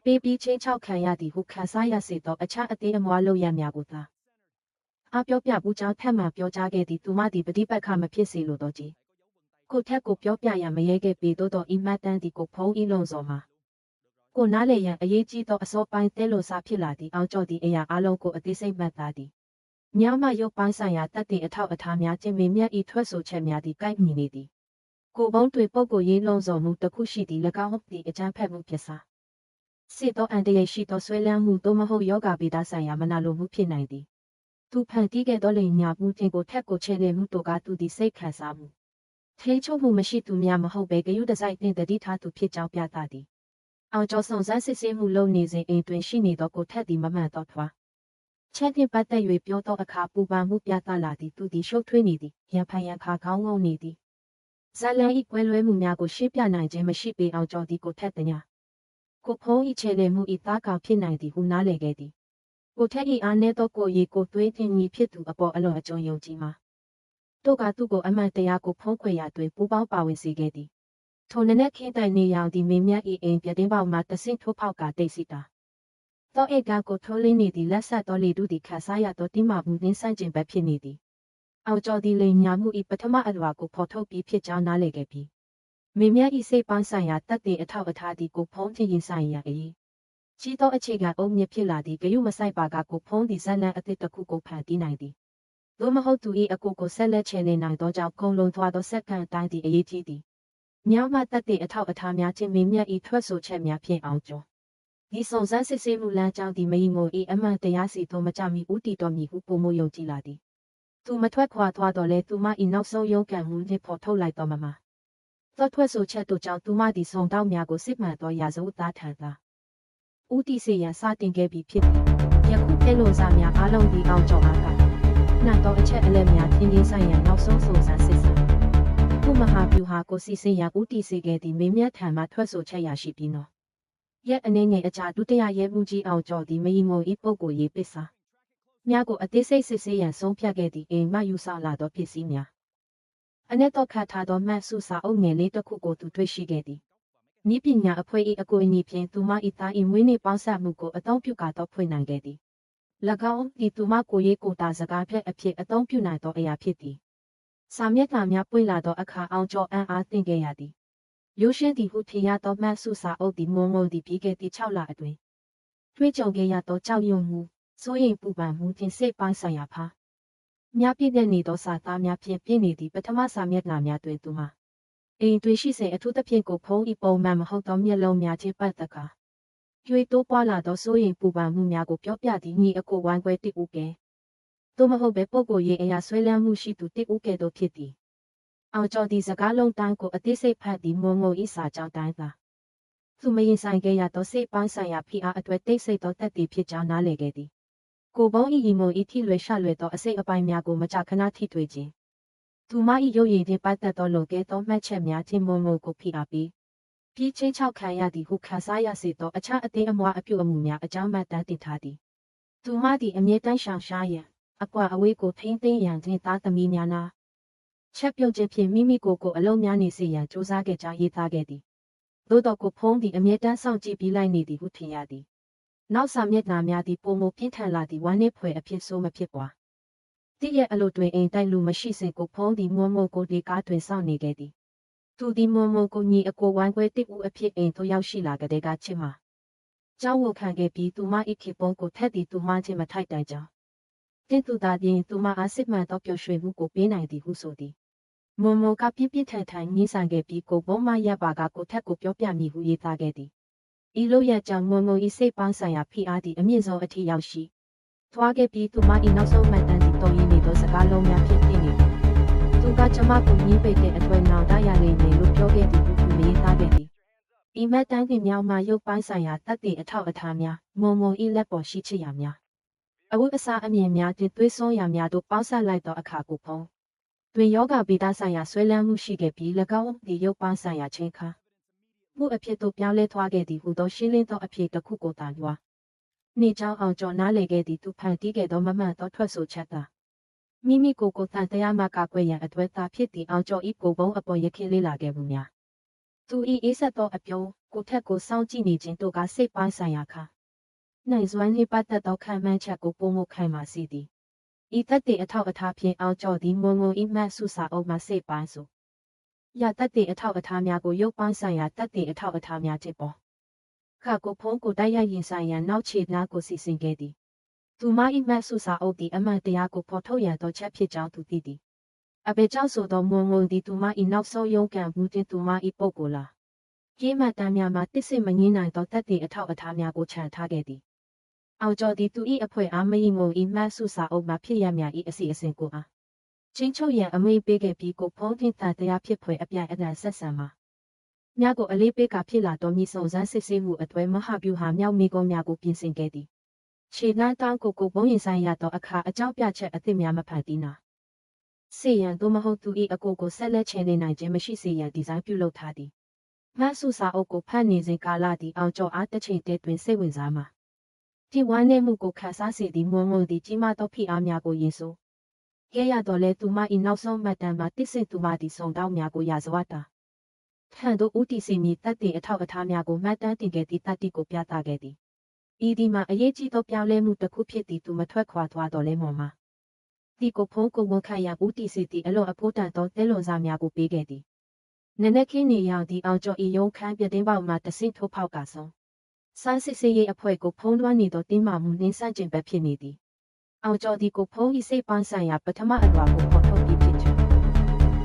ပေးပြီးချင်းချောက်ခံရသည်ဟုခံစားရစေသောအခြားအသေးအမွှားလုပ်ရများကိုသာအားပြောပြဘူးကြောင်းထပ်မံပြောကြားခဲ့သည်သူမသည်ပฏิပတ်ခမဖြစ်စေလိုသောကြီးကိုထက်ကိုပြောပြရန်မရဲခဲ့ပေသို့သောဤမှတ်တမ်းသည်ကိုဖုံးဤလုံးစော်မှာကိုနားလေရန်အရေးကြီးသောအစောပိုင်းတဲလိုစားဖြစ်လာသည်အောင်ကျော်သည်အရာအလုံးကိုအသေးစိတ်မှတ်သားသည်ညမရုပ်ပိုင်းဆိုင်ရာတက်တဲ့အထောက်အထားများခြင်းမေမြတ်ဤထွက်ဆိုချက်များသည်ကိုက်ညီနေသည်ကိုဘုံတွေပုဂ္ဂိုလ်ရေးလုံးစော်မှုတစ်ခုရှိသည်၎င်းသည်အကြမ်းဖက်မှုဖြစ်စားစစ်သောအန်တရရှိသောဆွဲလန်းမှုသို့မဟုတ်ယောဂဗေဒဆိုင်ရာမနာလိုမှုဖြစ်နိုင်သည်သူဖန်တီးခဲ့သောလိမ်ညာမှုတင်ကိုထက်ကိုချဲ့လေမှုတို့ကသူသည်စိတ်ခံစားမှုထိချုပ်မှုမရှိသူများမဟုတ်ဘဲဂယုတစိုက်တင်တတိထားသူဖြစ်ကြောင်းပြသသည်အောင်ကျော်ဆောင်စမ်းစစ်ဆေးမှုလုပ်နေစဉ်အိမ်တွင်ရှိနေသောကိုထက်သည်မမှန်တော့ထွားချက်တင်ပတ်သက်၍ပြောသောအခါပူပန်မှုပြသလာသည်သူသည်ရှုပ်ထွေးနေသည်ရန်ဖန်ရန်ခါခေါင်းငုံနေသည်ဇလန်၏ကွဲလွဲမှုများကိုရှင်းပြနိုင်ခြင်းမရှိပေအောင်ကျော်သည်ကိုထက်တညာကိုဖုံး၏ချေလေမှု၏သားကောင်ဖြစ်နိုင်သည်ဟုနားလည်ခဲ့သည်ကိုထက်၏အားနည်းသောကိုရီကိုသွေးတင်ကြီးဖြစ်သူအပေါ်အလွန်အကျွံယုံကြည်မှာတို့ကသူ့ကိုအမှန်တရားကိုဖုံးကွယ်ရာတွင်ပူပေါင်းပါဝင်စေခဲ့သည်ထိုနနက်ခင်းတိုင်နေရောင်သည်မေမြတ်၏အိမ်ပြတင်းပေါက်မှတဆင့်ထိုးဖောက်ကတိတ်စီတာသောအိတ်ကကိုထိုးလင်းနေသည်လက်ဆက်သောလေတုသည်ခါစားရသောတိမမှုနှင်းဆန့်ကျင်ဘက်ဖြစ်နေသည် အောင်ကျော်ဒီလိန်ညာမှုဤပထမအလွာကိုဖော်ထုတ်ပြီးဖြစ်ကြောင်းနားလည်ခဲ့ပြီးမိမြတ်ဤစိတ်ပန်းဆိုင်ရာတက်တဲ့အထောက်အထားသည်ကိုဖုံးထင်ရင်ဆိုင်ရာ၏ကြီးသောအခြေခံအုံမြဖြစ်လာသည့်ဂယုမဆိုင်ပါကကိုဖုံးသည့်ဇက်လန်အသစ်တစ်ခုကိုဖန်တီးနိုင်သည်သို့မဟုတ်သူ၏အကိုကိုဆက်လက်ချေနေနိုင်သောကြောင့်ကုံလုံးသွားသောစက္ကန့်အတိုင်းသည့်အရေးကြီးသည်မြောက်မှတက်တဲ့အထောက်အထားများချင်းမိမြတ်ဤထွက်ဆိုချက်များဖြင့်အောင်ကျော်ဒီစုံစမ်းစစ်ဆေးမှုလမ်းကြောင်းသည်မယီငိုဤအမှန်တရားစီသို့မကြမီဦးတည်တော်မူဟုပုံမယုံကြည်လာသည်သူမထွက်ခွာသွားတော့လဲသူမဤနောက်ဆုံးရုံးကန်မှုနှင့်ဖော်ထုတ်လိုက်တော်မှာသောထွက်ဆိုချက်တို့ကြောင့်သူမသည်စုံတောက်များကိုစစ်မှန်သောရာဇဝတ်သားထံသာဦးတည်စေရန်စတင်ခဲ့ပြီးဖြစ်သည်ယခုတဲလွန်စားများအားလုံးသည်အောင်ကျော်အားကနှံတော်အချက်အလက်များပြင်းပြင်းဆိုင်ရန်နောက်ဆုံးစုံစမ်းစစ်ဆေးခုမဟာဗျူဟာကိုစီစဉ်ရန်ဦးတည်စေခဲ့သည့်မင်းမြတ်ထံမှထွက်ဆိုချက်ရရှိပြီးနော်ရက်အနေငယ်အကြာဒုတိယရဲမှုကြီးအောင်ကျော်သည်မယီငိုဤပုဂ္ဂိုလ်ရေးပစ္စာများကိုအသေးစိတ်စစ်ဆေးရန်ဆုံးဖြတ်ခဲ့သည့်အိမ်မှယူဆောင်လာသောပစ္စည်းများအ내တော့ခတ်ထားသောမတ်စုစာအုပ်ငယ်လေးတစ်ခုကိုသူတွေ့ရှိခဲ့သည်ဤပညာအဖွဲ့၏အကူအညီဖြင့်သူမ၏သား၏မွေးနေ့ပေါင်းစပ်မှုကိုအသုံးပြုကာတော့ဖွင့်နိုင်ခဲ့သည်၎င်းသည်သူမကိုရေးကိုတာစကားဖြတ်အဖြစ်အသုံးပြုနိုင်သောအရာဖြစ်သည်စာမျက်နှာများပွင့်လာသောအခါအောင်ကျော်အံ့အားသင့်ခဲ့ရသည်ရိုးရှင်းသည်ဟုထင်ရသောမတ်စုစာအုပ်သည်မုံမုံသည်ပြီးခဲ့သည့်6လအတွင်းတွေ့ကြုံခဲ့ရသောကြောက်ရွံ့မှုစိုးရိမ်ပူပန်မှုဖြင့်စိတ်ပိုင်းဆိုင်ရာဖားများပြည့်တဲ့နေသောစာသားများဖြင့်ပြည့်နေသည့်ပထမစာမျက်နှာများတွင်သူမှာအိမ်တွေ့ရှိစဉ်အထူးသဖြင့်ကိုဖုံးဤပုံမှန်မဟုတ်သောမျက်လုံးများချင်းပတ်သက်ကာကျွေးတိုးပွားလာသောစိုးရိမ်ပူပန်မှုများကိုပြောပြသည့်ညီအကိုဝိုင်းခွဲတစ်ဦးကဲသို့မဟုတ်ပဲပုဂ္ဂိုလ်ရေးအရာဆွဲလန်းမှုရှိသူတစ်ဦးကဲ့သို့ဖြစ်သည်အောင်ကျော်သည်စကားလုံးတိုင်းကိုအသေးစိတ်ဖတ်သည်ငုံငုံဤစာကြောင်းတိုင်းသာသူမရင်ဆိုင်ခဲ့ရသောစိတ်ပိုင်းဆိုင်ရာဖိအားအတွေ့တိတ်ဆိတ်သောတက်တည်ဖြစ်ကြောင်းနားလည်ခဲ့သည်ကိုဘုံဤရီမုံဤထိလွယ်ရှလွယ်သောအစိတ်အပိုင်းများကိုမကြခဏထိတွေ့ခြင်းသူမ၏ရုပ်ရည်ဖြင့်ပတ်သက်သောလုံကဲသောမှတ်ချက်များချင်းမုံမုံကိုဖိအားပြီးချင်းချောက်ခံရသည်ဟုခန်းစားရစေသောအခြားအသေးအမွှားအပြုအမူများအကြောင်းမှတ်တမ်းတင်ထားသည်သူမသည်အမြဲတမ်းရှောင်ရှားရန်အကွာအဝေးကိုထိမ့်သိမ်းရန်ခြင်းသားသမီးများနာချက်ပြုတ်ခြင်းဖြင့်မိမိကိုယ်ကိုအလုံးများနေစေရန်ကြိုးစားခဲ့ကြောင်းရေးသားခဲ့သည်သို့တော့ကိုဖုံးသည်အမြဲတမ်းစောင့်ကြည့်ပြီးလိုက်နေသည်ဟုထင်ရသည်နောက်စာမျက်နှာများသည်ပုံမပြင်းထန်လာသည့်ဝမ်းနည်းဖွယ်အဖြစ်ဆိုးမဖြစ်ပွားတည့်ရဲ့အလိုတွင်အိမ်တိုက်လူမရှိစဉ်ကိုဖုံးသည်မွန်းမို့ကိုဒီကားတွင်စောင့်နေခဲ့သည်သူသည်မွန်းမို့ကိုညီအကိုဝိုင်းခွဲတစ်ဦးအဖြစ်အိမ်သို့ရောက်ရှိလာကြတဲ့ကချစ်မှာကျောင်းဝခံခဲ့ပြီးသူမ၏ခေပုံကိုထက်သည်သူမချင်းမထိုက်တိုင်ကြောင်းတင်းသူသာပြင်သူမအားစစ်မှန်သောပျော်ရွှင်မှုကိုပေးနိုင်သည်ဟုဆိုသည်မွန်းမို့ကပြင်းပြထန်ထန်ညှင်းဆန်ခဲ့ပြီးကိုဘုံမရပါကကိုထက်ကိုပြောပြမည်ဟုရေးသားခဲ့သည်ဤလိုရကြောင့်မွန်မုံဤစိတ်ပိုင်းဆိုင်ရာဖိအားသည့်အမြင့်ဆုံးအထိရောက်ရှိသွားခဲ့ပြီးသူမ၏နောက်ဆုံးမှတ်တမ်းသည့်တုံးရင်းနေသောစကားလုံးများဖြစ်နေသည်သူကကျမကိုညှင်းပိတ်တဲ့အတွေ့နောင်တရလိမ့်မယ်လို့ပြောခဲ့သည်ဟုသူရေးသားခဲ့သည်ဤမှတ်တမ်းသည့်မြောက်မှရုပ်ပိုင်းဆိုင်ရာတတ်သည့်အထောက်အထားများမွန်မုံဤလက်ပေါ်ရှိချရာများအဝတ်အစားအမြင်များတွင်သွေးစွန်းရာများတို့ပေါင်းစပ်လိုက်သောအခါကိုဖုံးတွင်ယောဂဗေဒဆိုင်ရာဆွဲလန်းမှုရှိခဲ့ပြီး၎င်းသည်ရုပ်ပိုင်းဆိုင်ရာချင်းခါမှုအဖြစ်သို့ပြောင်းလဲသွားခဲ့သည်ဟုသောရှင်းလင်းသောအဖြစ်တစ်ခုကိုသာလွှာနေကြောင်းအောင်ကျော်နားလည်ခဲ့သည်သူဖန်တီးခဲ့သောမမှန်သောထွက်ဆိုချက်သာမိမိကိုယ်ကိုတန်တရားမှကာကွယ်ရန်အတွက်သာဖြစ်သည့်အောင်ကျော်ဤကိုဘုံအပေါ်ရခင်လေးလာခဲ့မှုများသူဤအေးဆက်သောအပြုံးကိုထက်ကိုစောင့်ကြည့်နေခြင်းတို့ကစိတ်ပိုင်းဆိုင်ရာခါနိုင်စွမ်းနှင့်ပတ်သက်သောခံမှန်းချက်ကိုပုံမခိုင်မာစေသည်ဤသက်တဲ့အထောက်အထားဖြင့်အောင်ကျော်သည်မုံငုံဤမှတ်စုစာအုပ်မှစိတ်ပိုင်းဆိုရတတ်တဲ့အထောက်အထားများကိုရုပ်ပိုင်းဆိုင်ရာတတ်တဲ့အထောက်အထားများဖြစ်ပေါ်ခါကိုဖုံးကိုတိုက်ရိုက်ရင်ဆိုင်ရန်နောက်ခြေနားကိုစီစဉ်ခဲ့သည်သူမ၏မှတ်စုစာအုပ်သည်အမှန်တရားကိုဖော်ထုတ်ရန်သောချက်ဖြစ်ကြောင်းသူသိသည်အဘေကြောင့်ဆိုသောမွန်ငုံသည်သူမ၏နောက်ဆုံးရုံးကန်မှုတင်သူမ၏ပုဂ္ဂိုလ်လားကြီးမှတ်တမ်းများမှာတစ်စစ်မငင်းနိုင်သောတတ်တဲ့အထောက်အထားများကိုခြံထားခဲ့သည်အောင်ကျော်သည်သူ၏အဖွဲ့အားမယီငုံ၏မှတ်စုစာအုပ်မှဖြစ်ရမည်၏အစီအစဉ်ကိုအားချင်းချုပ်ရန်အမိန့်ပေးခဲ့ပြီးကိုဖုံးတင်တန်တရားဖြစ်ဖွယ်အပြိုင်အတန်ဆက်ဆံမှာမြတ်ကိုအလေးပေးကဖြစ်လာသောမြစ်စုံစမ်းစစ်ဆေးမှုအတွဲမဟာဗျူဟာမြောက်မိကုံးများကိုပြင်ဆင်ခဲ့သည်ခြေနှမ်းတောင်းကိုဘုံရင်ဆိုင်ရသောအခါအကြောင်းပြချက်အသစ်များမဖန်တီးနာစေရန်သို့မဟုတ်သူ၏အကိုကိုဆက်လက်ချေနေနိုင်ခြင်းမရှိစေရန်ဒီဇိုင်းပြုလုပ်ထားသည်မတ်စုစာအုပ်ကိုဖတ်နေစဉ်ကာလသည်အောင်ကျော်အားတစ်ချိန်တည်းတွင်စိတ်ဝင်စားမှာဒီဝမ်းနည်းမှုကိုခန်းစားစေသည်မွန်ငုံသည်ကြီးမားသောဖိအားများကိုရင်ဆိုခဲ့ရတော့လဲသူမ၏နောက်ဆုံးမှတ်တမ်းမှာတစ်ဆင့်သူမသည်စုံတောင်းများကိုရာဇဝတ်တာထံသို့ဦးတည်စီမီတတ်တဲ့အထောက်အထားများကိုမှတ်တမ်းတင်ခဲ့သည့်တတ်တိကိုပြသခဲ့သည်ဤဒီမှာအရေးကြီးသောပြောင်းလဲမှုတစ်ခုဖြစ်သည်သူမထွက်ခွာသွားတော့လဲမော်မှာ တီကိုဖုံးကိုဝန်ခံရဦးတီစီတီအလွန်အဖို့တန်သောတဲလွန်စားများကိုပေးခဲ့သည်နနက်ခင်းနေရောက်သည့်အောင်ကျော်ဤရုံးခန်းပြတင်းပေါက်မှတဆင့်ထိုးဖောက်ကဆုံးစမ်းစစ်စေးရေးအဖွဲ့ကိုဖုံးလွှမ်းနေသောတင်းမာမှုနှင်းဆန့်ကျင်ဘက်ဖြစ်နေသည်အောင်ကျော်ဒီကိုဖုံးဤစိတ်ပန်းဆိုင်ရာပထမအလွာကိုပေါ်ထုတ်ပြီးဖြစ်ချက်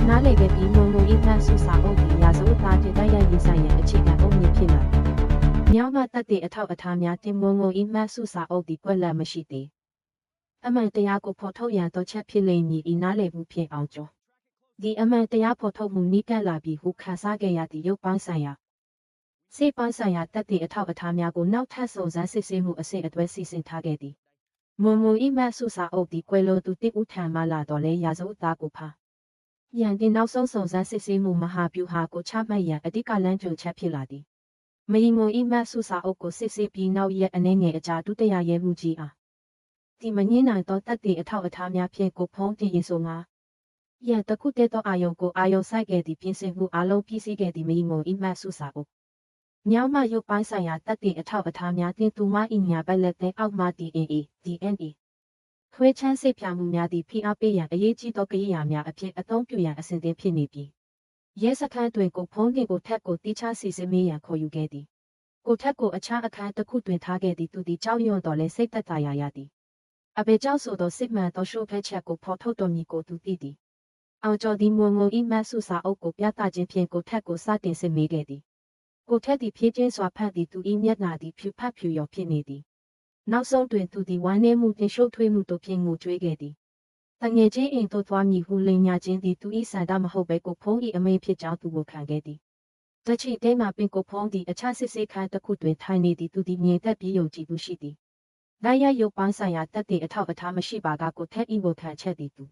နားလေခဲ့ပြီးမုံမုံဤမှန်ဆူစာအုပ်ဒီရာဇဝတ်သားတင်တိုက်ရိုက်ရေးဆိုင်ရာအခြေခံအုပ်မြင့်ဖြစ်လာသည်မြောက်မှတက်တဲ့အထောက်အထားများတင်မုံမုံဤမှန်ဆူစာအုပ်ဒီကွက်လက်မရှိသေးအမှန်တရားကိုဖော်ထုတ်ရန်တော့ချက်ဖြစ်လိမ့်မည်ဤနားလေမှုဖြစ်အောင်ကျော်ဒီအမှန်တရားဖော်ထုတ်မှုနိကလာပြီးဟုခန်းစားခဲ့ရသည့်ရုပ်ပန်းဆိုင်ရာစေပန်းဆိုင်ရာတက်တဲ့အထောက်အထားများကိုနောက်ထပ်စုံစမ်းစစ်ဆေးမှုအဆင့်အတွဲစီစဉ်ထားခဲ့သည်မွန်မွန်ဤမှဆူစာအုပ်ဒီကွယ်လိုသူတိဦးထံမှလာတော့လဲရာဇဝတ်သားကိုဖာရန်တင်နောက်ဆုံးစုံစမ်းစစ်ဆေးမှုမဟာဗျူဟာကိုချမှတ်ရန်အဓိကလမ်းကြုံချက်ဖြစ်လာသည်မယီမွန်ဤမှဆူစာအုပ်ကိုစစ်ဆေးပြီးနောက်ရက်အနေငယ်အကြာဒုတိယရဲမှုကြီးအားဒီမငင်းနိုင်သောတက်တဲ့အထောက်အထားများဖြင့်ကိုဖုံးတင်ရင်ဆိုငါရန်တခုတည်းသောအာယုံကိုအာယုံဆိုင်ခဲ့သည့်ပြင်ဆင်မှုအလုံးပြည့်စည်ခဲ့သည့်မယီမွန်ဤမှဆူစာအုပ်မြောက်မှရုပ်ပိုင်းဆိုင်ရာတက်တဲ့အထောက်အထားများတင်သူမဤညာဘက်လက်တဲ့အောက်မှ DNA ခွဲချမ်းစိတ်ဖြာမှုများသည့်ဖိအားပေးရန်အရေးကြီးသောကိရိယာများအဖြစ်အသုံးပြုရန်အစဉ်သင့်ဖြစ်နေပြီးရဲစခန်းတွင်ကိုဖုံးတင်ကိုထက်ကိုတိချစီစစ်မေးရန်ခေါ်ယူခဲ့သည်ကိုထက်ကိုအခြားအခန်းတစ်ခုတွင်ထားခဲ့သည်သူသည်ကြောက်ရွံ့တော်လဲစိတ်သက်သာရသည်အဘေကြောက်ဆိုသောစစ်မှန်သောရှုပ်ဖက်ချက်ကိုဖော်ထုတ်တော်မူကိုသူသိသည်အောင်ကျော်သည်မွန်ငုံဤမတ်ဆုစာအုပ်ကိုပြသခြင်းဖြင့်ကိုထက်ကိုစတင်စစ်မေးခဲ့သည်ကိုထက်သည်ဖြည်းချင်းစွာဖတ်သည်သူ၏မျက်နှာသည်ဖြူဖတ်ဖြူရောဖြစ်နေသည်နောက်ဆုံးတွင်သူသည်ဝမ်းနည်းမှုနှင့်ရှုပ်ထွေးမှုတို့ဖြင့်ငိုကြွေးခဲ့သည်တငယ်ချင်းအိမ်သို့သွားမည်ဟုလိန်ညာခြင်းသည်သူ၏ဆန္ဒမဟုတ်ဘဲကိုဖုံး၏အမိန့်ဖြစ်ကြောင်းသူကိုခံခဲ့သည်တချီတဲမှပင်ကိုဖုံးသည်အခြားစစ်ဆေးခန်းတစ်ခုတွင်ထိုင်နေသည်သူသည်မြင်သက်ပြီးယုံကြည်သူရှိသည်လိုက်ရရုပ်ပန်းဆိုင်ရာတက်တဲ့အထောက်အထားမရှိပါကကိုထက်၏ကိုခံချက်သည်သူ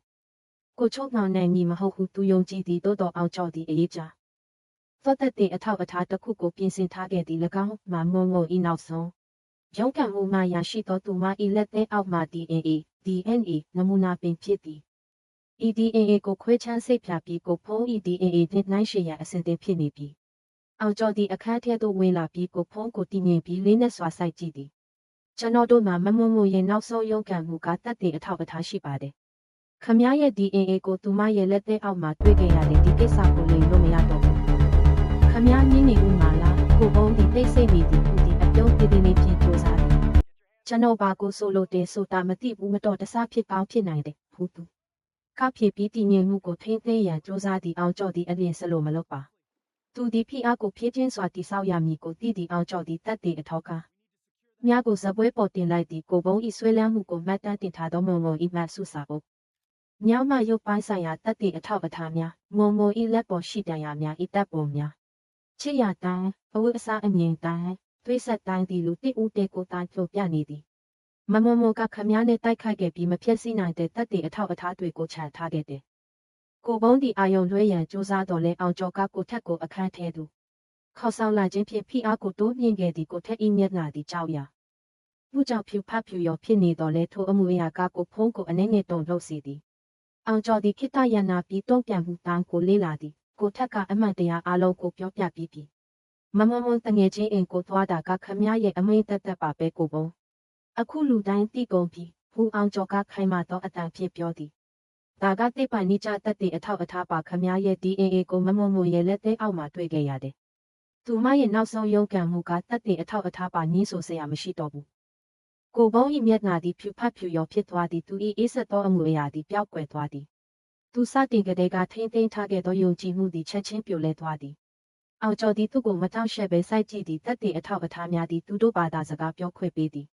ကိုချုပ်နှောင်နိုင်မည်မဟုတ်ဟုသူယုံကြည်သည်သို့တော်အောင်ကျော်သည်အေးကြသောတက်တဲ့အထောက်အထားတစ်ခုကိုပြင်ဆင်ထားခဲ့သည်၎င်းမှမုံငုံ၏နောက်ဆုံးရုံးကန်မှုမှရရှိသောသူမ၏လက်သေးအောက်မှ DNA နမူနာပင်ဖြစ်သည် DNA ကိုခွဲခြမ်းစိတ်ဖြာပြီးကိုဖုံး DNA နှင့်နှိုင်းယှဉ်ရန်အစဉ်သင့်ဖြစ်နေပြီအောင်ကျော်သည်အခန်းထဲသို့ဝင်လာပြီးကိုဖုံးကိုတည်ငြိမ်ပြီးလေးနက်စွာစိုက်ကြည့်သည်ကျွန်တော်တို့မှာမမွန်မွန်ရဲ့နောက်ဆုံးရုံးကန်မှုကတက်တဲ့အထောက်အထားရှိပါတယ်ခမရဲ့ DNA ကိုသူမရဲ့လက်သေးအောက်မှာတွေ့ခဲ့ရတဲ့ဒီကိစ္စကိုလိမ်လို့မရတော့ဘူးခမမြင်းနေဦးမှာလားကိုဖုံးဒီသိစိတ်နေသည်သူဒီအပြုံးတည်တည်နေဖြစ်ကြိုးစားတယ်ကျွန်တော်ဘာကိုဆိုလို့တဲဆိုတာမသိဘူးမတော်တဆဖြစ်ကောင်းဖြစ်နိုင်တယ်ဟုတ်သူကဖြစ်ပြီးတည်ငြိမ်မှုကိုထိန်းသိမ်းရန်ကြိုးစားသည့်အောင်ကျော်သည်အပြင်စလို့မလုပ်ပါသူဒီဖိအားကိုဖြည့်ချင်းစွာတိဆောက်ရမည်ကိုသိသည့်အောင်ကျော်သည်တတ်တဲ့အထောက်ကားမြားကိုဇပွဲပေါ်တင်လိုက်သည့်ကိုဘုံဤဆွဲလန်းမှုကိုမှတ်တမ်းတင်ထားသောမုံမုံဤမှဆုစာအုပ်မြောက်မှရုပ်ပိုင်းဆိုင်ရာတတ်တဲ့အထောက်အထားများမုံမုံဤလက်ပေါ်ရှိတန်ရာများဤတပ်ပုံများချစ်ရတိုင်းအဝတ်အစားအမြင်တိုင်းသွေးဆက်တိုင်းသည်လူတိဦးတဲကိုတိုင်းဖြိုပြနေသည်မမမောကခမည်းနဲ့တိုက်ခိုက်ခဲ့ပြီးမဖြစ်စီနိုင်တဲ့တက်တဲ့အထောက်အထားတွေကိုခြံထားခဲ့တယ်။ကိုဘုံဒီအာယုံလွှဲရန်စူးစမ်းတော်လဲအောင်ကျော်ကကိုထက်ကိုအခန်းထဲသို့ခေါ်ဆောင်လာခြင်းဖြင့်ဖိအားကိုတိုးမြင့်ခဲ့သည်ကိုထက်ဤမျက်နှာသည်ကြောက်ရ။မှုကြောင့်ဖြူဖတ်ဖြူရောဖြစ်နေတော်လဲထိုအမှုအရာကကိုဖုံးကိုအနှဲငယ်တုံလှုပ်စေသည်။အောင်ကျော်သည်ခိတရနာပြီးတုံ့ပြန်မှုတန်းကိုလေးလာသည်ကိုထက်ကအမှန်တရားအလုံးကိုပြောပြပြီးပြီ။မမမွန်တငယ်ချင်းအိမ်ကိုသွားတာကခမည်းရဲ့အမိန့်သက်ပါပဲကိုဘုံအခုလူတိုင်းသိကုန်ပြီဟူအောင်ကျော်ကခိုင်မာသောအတန်ဖြင့်ပြောသည်ဒါကတိပိုင်နိကြတက်တဲ့အထောက်အထားပါခမည်းရဲ့ DNA ကိုမမုံမွန်ရဲ့လက်သေးအောက်မှာတွေ့ခဲ့ရတယ်သူမရဲ့နောက်ဆုံးရုံးကန်မှုကတက်တဲ့အထောက်အထားပါညှင်းဆိုစရာမရှိတော့ဘူးကိုဘုံ၏မျက်နှာသည်ဖြူဖတ်ဖြူရောဖြစ်သွားသည်သူ၏အေးဆက်သောအမှုအရာသည်ပျောက်ကွယ်သွားသည်သူစတင်ကလေးကထိမ့်သိမ်းထားခဲ့သောယုံကြည်မှုသည်ချက်ချင်းပြိုလဲသွားသည်အောင်ကျော်သည်သူ့ကိုမတောင့်ရှက်ပဲစိုက်ကြည့်သည်တက်တဲ့အထောက်အထားများသည်သူတို့ဘာသာစကားပြောခွင့်ပေးသည်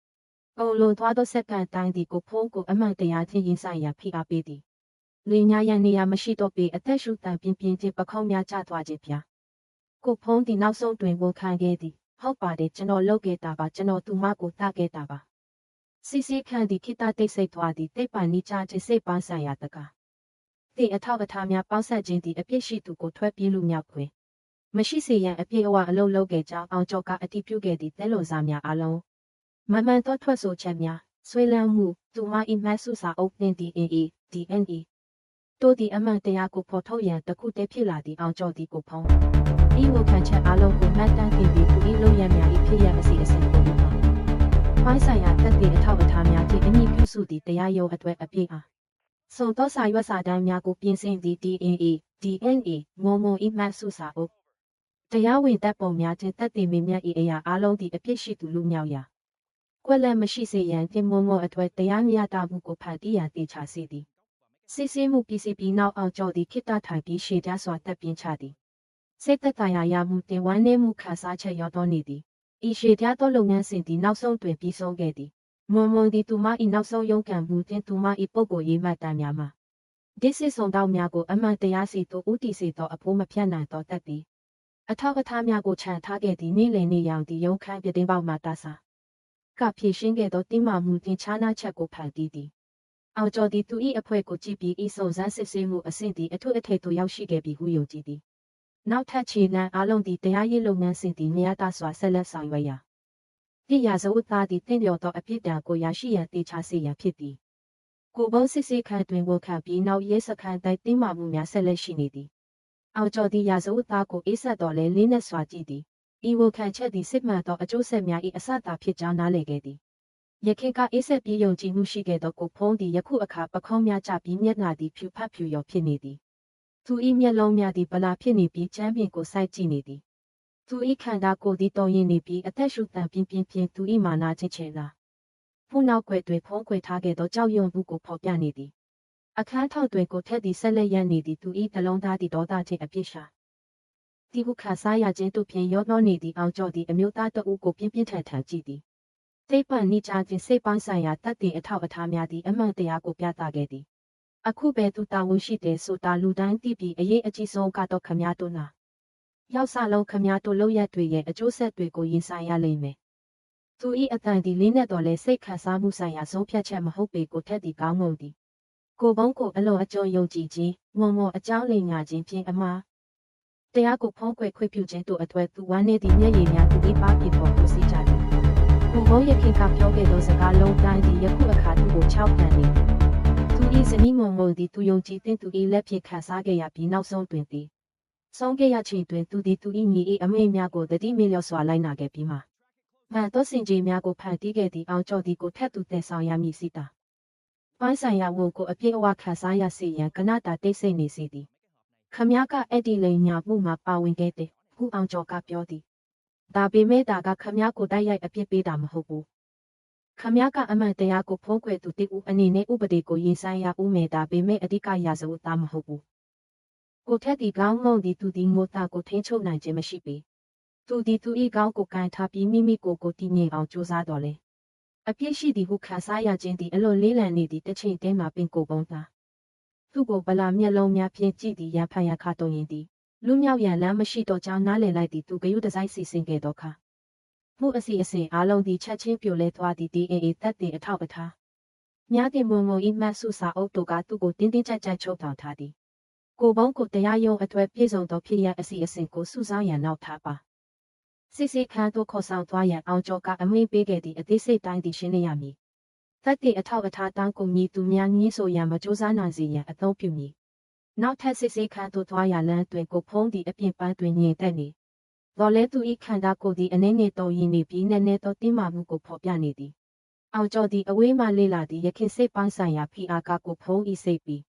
အုံလွန်သွားသောစက္ကန့်တိုင်းသည်ကိုဖုံးကိုအမှန်တရားချင်းရင်ဆိုင်ရာဖိအားပေးသည်လင်းညာရန်နေရာမရှိတော့ပေအသက်ရှူတန်ပြင်းပြင်းချင်းပခုံးများကျသွားခြင်းပြကိုဖုံးသည်နောက်ဆုံးတွင်ဝန်ခံခဲ့သည်ဟုတ်ပါတယ်ကျွန်တော်လုပ်ခဲ့တာပါကျွန်တော်သူမကိုတခဲ့တာပါစီစီခန့်သည်ခိတတိတ်ဆိတ်သွားသည်တိတ်ပန်နိကြခြင်းစိတ်ပန်းဆိုင်ရာတကားဒီအထောက်အထားများပေါင်းဆက်ခြင်းသည်အပြစ်ရှိသူကိုထွက်ပြေးလူမြောက်ခွင်မရှိစေရန်အပြည့်အဝအလုပ်လုပ်ခဲ့ကြောင်းအောင်ကျော်ကအတည်ပြုခဲ့သည့်တဲလွန်စားများအလုံးမမှန်သောထွက်ဆိုချက်များဆွေးလန်းမှုသူမ၏မတ်ဆုစာအုပ်နှင့် DNA တို့သည်အမှန်တရားကိုဖော်ထုတ်ရန်တခုတည်းဖြစ်လာသည့်အောင်ကျော်သည်ကိုဖုံးဤဝခံချက်အလုံးကိုမှတ်တမ်းတင်ပြီးသူ၏လုံရများ၏ဖြစ်ရအစီအစဉ်ကိုပြီးပါပိုင်းဆိုင်ရာတက်သည့်အထောက်အထားများဖြင့်အမိပြုစုသည့်တရားရုံးအတွက်အပြည့်အား စုံသောစာရွက်စာတမ်းများကိုပြင်ဆင်သည့် DNA ငုံငုံဤမှတ်စုစာအုပ်တရားဝင်တပ်ပုံများခြင်းတပ်တင်မင်းများ၏အရာအလုံးသည့်အပြစ်ရှိသူလူမြောက်ရာကွက်လက်မရှိစေရန်တင်မုံမောအတွက်တရားမျှတမှုကိုဖန်တီးရန်တေချာစေသည်စစ်ဆေးမှုပြည်စီပြီးနောက်အောင်ကျော်သည့်ခိတ္တထိုင်ပြီးရှေ့ပြစွာတပ်ပြင်းချသည်စိတ်သက်သာရာရမှုတင်ဝမ်းနည်းမှုခံစားချက်ရောက်တော်နေသည်ဤရှေ့ပြသောလုပ်ငန်းစဉ်သည်နောက်ဆုံးတွင်ပြီးဆုံးခဲ့သည်မွန်မွန်သည်သူမ၏နောက်ဆုံးရုန်းကန်မှုတင်သူမ၏ပုဂ္ဂိုလ်ရေးမှတ်တမ်းများမှာဒီစစ်ဆောင်တောက်များကိုအမှန်တရားစီသို့ဦးတည်စေသောအဖို့မဖြတ်နိုင်သောတတ်သည်အထောက်အထားများကိုခြံထားခဲ့သည့်နေ့လည်နေ့ရောင်သည့်ရုံးခန်းပြတင်းပေါက်မှတဆာကဖြည့်ရှင်းခဲ့သောတင်းမာမှုတင်ခြားနာချက်ကိုဖန်တီးသည်အောင်ကျော်သည်သူ၏အဖွဲ့ကိုကြည့်ပြီးဤစုံစမ်းစစ်ဆေးမှုအဆင့်သည်အထွတ်အထိပ်သို့ရောက်ရှိခဲ့ပြီဟုယုံကြည်သည်နောက်ထပ်ခြေလှမ်းအလုံးသည်တရားရေးလုပ်ငန်းစဉ်သည်မြတ်တစွာဆက်လက်ဆောင်ရွက်ရာဒီရာဇဝတ်သားသည်တင့်လျော်သောအပြစ်ဒဏ်ကိုရရှိရန်တေချာစေရန်ဖြစ်သည်ကိုဘုံစစ်စစ်ခန့်တွင်ဝန်ခံပြီးနောက်ရဲစခန်းတိုင်းတင်းမာမှုများဆက်လက်ရှိနေသည်အောင်ကျော်သည်ရာဇဝတ်သားကိုအေးဆက်တော်လဲလေးနက်စွာကြည့်သည်ဤဝန်ခံချက်သည်စစ်မှန်သောအကျိုးဆက်များ၏အစတာဖြစ်ကြောင်းနားလည်ခဲ့သည်ယခင်ကအေးဆက်ပြီးယုံကြည်မှုရှိခဲ့သောကိုဖုံးသည်ယခုအခါပခုံးများကျပြီးမျက်နှာသည်ဖြူဖတ်ဖြူရောဖြစ်နေသည်သူ၏မျက်လုံးများသည်ဗလာဖြစ်နေပြီးချမ်းပြင်ကိုစိုက်ကြည့်နေသည်သူ၏ခန္ဓာကိုယ်သည်တုံရင်နေပြီးအသက်ရှူတန်ပြင်းပြင်းဖြင့်သူ၏မာနာချင်းချေလာဖုနောက်ွယ်တွင်ဖုံးကွယ်ထားခဲ့သောကြောက်ရွံ့မှုကိုဖော်ပြနေသည်အခန်းထောက်တွင်ကိုထက်သည်ဆက်လက်ရနေသည်သူ၏နှလုံးသားသည်ဒေါသချင်းအပြစ်ရှာဒီဟုခါစားရခြင်းတို့ဖြင့်ရောနှောနေသည့်အောင်ကျော်သည်အမျိုးသားတဦးကိုပြင်းပြင်းထန်ထန်ကြည့်သည်သိပ္ပံနိကြခြင်းစိတ်ပိုင်းဆိုင်ရာတတ်တဲ့အထောက်အထားများသည့်အမှန်တရားကိုပြသခဲ့သည်အခုပဲသူတာဝန်ရှိတယ်ဆိုတာလူတိုင်းသိပြီးအရေးအကြီးဆုံးကတော့ခမည်းတော်နာရောက်စားလုံးခမည်းတော်လောက်ရတွေရဲ့အကျိုးဆက်တွေကိုရင်ဆိုင်ရလိမ့်မယ်သူ၏အတန်သည်လေးနဲ့တော်လဲစိတ်ခံစားမှုဆိုင်ရာဆုံးဖြတ်ချက်မဟုတ်ပေကိုထက်သည်ကောင်းငုံသည်ကိုဘုံကိုအလွန်အကျွံယုံကြည်ခြင်းငုံငုံအကြောင်းလိမ်ညာခြင်းဖြင့်အမှားတရားကိုဖုံးကွယ်ခွင့်ပြုခြင်းတို့အတွက်သူဝမ်းနည်းသည့်မျက်ရည်များသူ၏ပါပြပေါ်ကိုစီးကြသည်ကိုဘုံရခင်ကပြောခဲ့သောစကားလုံးတိုင်းသည်ယခုအခါသူ့ကိုချောက်ပြန်နေသူ၏ဇနီးမုံမုံသည်သူယုံကြည်တဲ့သူ၏လက်ဖြင့်ခံစားခဲ့ရပြီးနောက်ဆုံးတွင်သည်ဆုံးခဲ့ရချိန်တွင်သူသည်သူ၏ညီ၏အမိန့်များကိုတတိမေလျော့စွာလိုက်နာခဲ့ပြီးမှမှန်သောစင်ကြေးများကိုဖန်တီးခဲ့သည့်အောင်ကျော်သည်ကိုထက်သူတည်ဆောင်ရမည်စီတာပိုင်းဆိုင်ရာဝန်ကိုအပြည့်အဝခံစားရစေရန်ကနတာတိတ်ဆိတ်နေစေသည်ခမည်းကအဲ့ဒီလိန်ညာမှုမှာပါဝင်ခဲ့တဲ့ခုအောင်ကျော်ကပြောသည်ဒါပေမဲ့ဒါကခမည်းကိုတိုက်ရိုက်အပြစ်ပေးတာမဟုတ်ဘူးခမည်းကအမှန်တရားကိုဖုံးကွယ်သူတည်ဦးအနေနဲ့ဥပဒေကိုရင်ဆိုင်ရဦးမယ်ဒါပေမဲ့အဓိကရာဇဝတ်သားမဟုတ်ဘူးကိုထက်ဒီကောင်းငုံသည်သူဒီငိုသားကိုထိန်းချုပ်နိုင်ခြင်းမရှိပေသူဒီသူ၏ကောင်းကိုကန်ထားပြီးမိမိကိုတည်ငြိမ်အောင်ကြိုးစားတော်လဲအပြစ်ရှိသည်ဟုခံစားရခြင်းသည်အလွန်လေးလံနေသည့်တစ်ချိန်တည်းမှာပင်ကိုပုံသားသူ့ကိုဗလာမျက်လုံးများဖြင့်ကြည့်သည်ရန်ဖန်ရခါတုံရင်သည်လူမြောက်ရန်လမ်းမရှိတော့ကြောင်းနားလည်လိုက်သည်သူဂယုတစိုက်စီစဉ်ခဲ့သောအခါမှုအစီအစဉ်အားလုံးသည်ချက်ချင်းပြိုလဲသွားသည် DNA သက်တင်အထောက်အထားမြားတင်မုံမုံဤမှတ်စုစာအုပ်တို့ကသူ့ကိုတင်းတင်းကြပ်ကြပ်ချုပ်ထောင်ထားသည်ကိုဘုံကိုတရားရုံးအတွက်ပြည့်စုံသောဖြစ်ရအစီအစဉ်ကိုစုဆောင်းရန်နောက်ထားပါစစ်စစ်ခန်းသို့ခေါ်ဆောင်သွားရန်အောင်ကျော်ကအမိန့်ပေးခဲ့သည့်အသေးစိတ်တိုင်းသည်ရှင်းလင်းရမည်သက်တင်အထောက်အထားတောင်းကုန်မည်သူများငင်းဆိုရန်မကြိုးစားနိုင်စေရန်အသုံးပြုမည်နောက်ထပ်စစ်စစ်ခန်းသို့သွားရလမ်းတွင်ကိုဖုံးသည့်အပြင်ပန်းတွင်ညင်သက်နေတော်လဲသူ၏ခန္ဓာကိုယ်သည်အနေနဲ့တော်ရင်နေပြီးနည်းနည်းသောတင်းမာမှုကိုဖော်ပြနေသည်အောင်ကျော်သည်အဝေးမှလေ့လာသည့်ရခင်စိတ်ပိုင်းဆိုင်ရာဖိအားကကိုဖုံး၏စိတ်ပြီး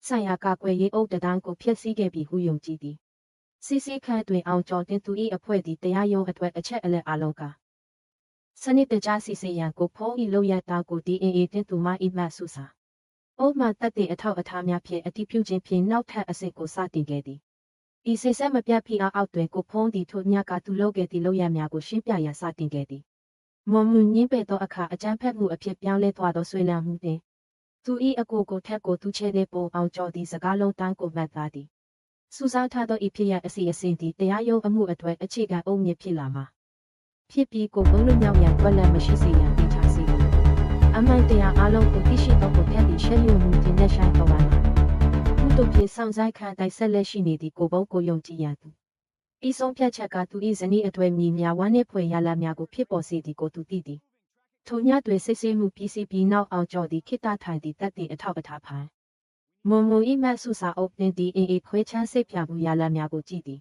ဆိုင်ရာကကွယ်ရေးအုပ်တန်းကိုဖျက်ဆီးခဲ့ပြီးဟုယုံကြည်သည်စစ်စစ်ခန်းတွင်အောင်ကျော်တင်သူ၏အဖွဲ့သည်တရားရုံးအတွက်အချက်အလက်အလုံးကစနစ်တကျစီစဉ်ရန်ကိုဖုံး၏လောက်ရတာကို DNA တင်သူမ၏မှတ်စုစာအုပ်မှတက်တဲ့အထောက်အထားများဖြင့်အတည်ပြုခြင်းဖြင့်နောက်ထပ်အဆင့်ကိုစတင်ခဲ့သည်ဤစိတ်ဆက်မပြတ်ဖိအားအောက်တွင်ကိုဖုံးသည်ထိုမြတ်ကသူလုပ်ခဲ့သည့်လောက်ရများကိုရှင်းပြရန်စတင်ခဲ့သည်မွန်မှုညင်းပယ်သောအခါအကြမ်းဖက်မှုအဖြစ်ပြောင်းလဲသွားသောဆွေးနွေးမှုတွင်သူ၏အကိုထက်ကိုသူချဲတဲ့ပုံအောင်ကျော်သည့်စကားလုံးတန်းကိုမှတ်သားသည်စူးစားထားသောဤဖြစ်ရအစီအစဉ်သည်တရားရုံးအမှုအတွက်အခြေခံအုပ်မြစ်ဖြစ်လာမှာဖြစ်ပြီးကိုဘုံလူမြောက်ရန်တွက်လက်မရှိစေရန်တေချာစေသည်အမှန်တရားအလုံးကိုသိရှိသောကိုထက်သည့်ရှင်းလင်းမှုတင်တဲ့ဆိုင်တော်ပါလားမှုတို့ဖြင့်ဆောင်ဆိုင်ခံတိုက်ဆက်လက်ရှိနေသည့်ကိုဘုံကိုယုံကြည်ရန်သူဤဆုံးဖြတ်ချက်ကသူ၏ဇနီးအတွေ့မြည်များဝမ်းနည်းဖွယ်ရလာများကိုဖြစ်ပေါ်စေသည်ကိုသူသိသည်ထိုညတွင်စစ်ဆေးမှုပြီးစီးပြီးနောက်အောင်ကျော်သည်ခိတ္တထိုင်သည့်တက်တဲ့အထောက်အထားဖန်မွန်မွန်ဤမတ်စုစာအုပ်တင်သည်အေခွဲချမ်းစိတ်ပြမှုရလာများကိုကြည့်သည်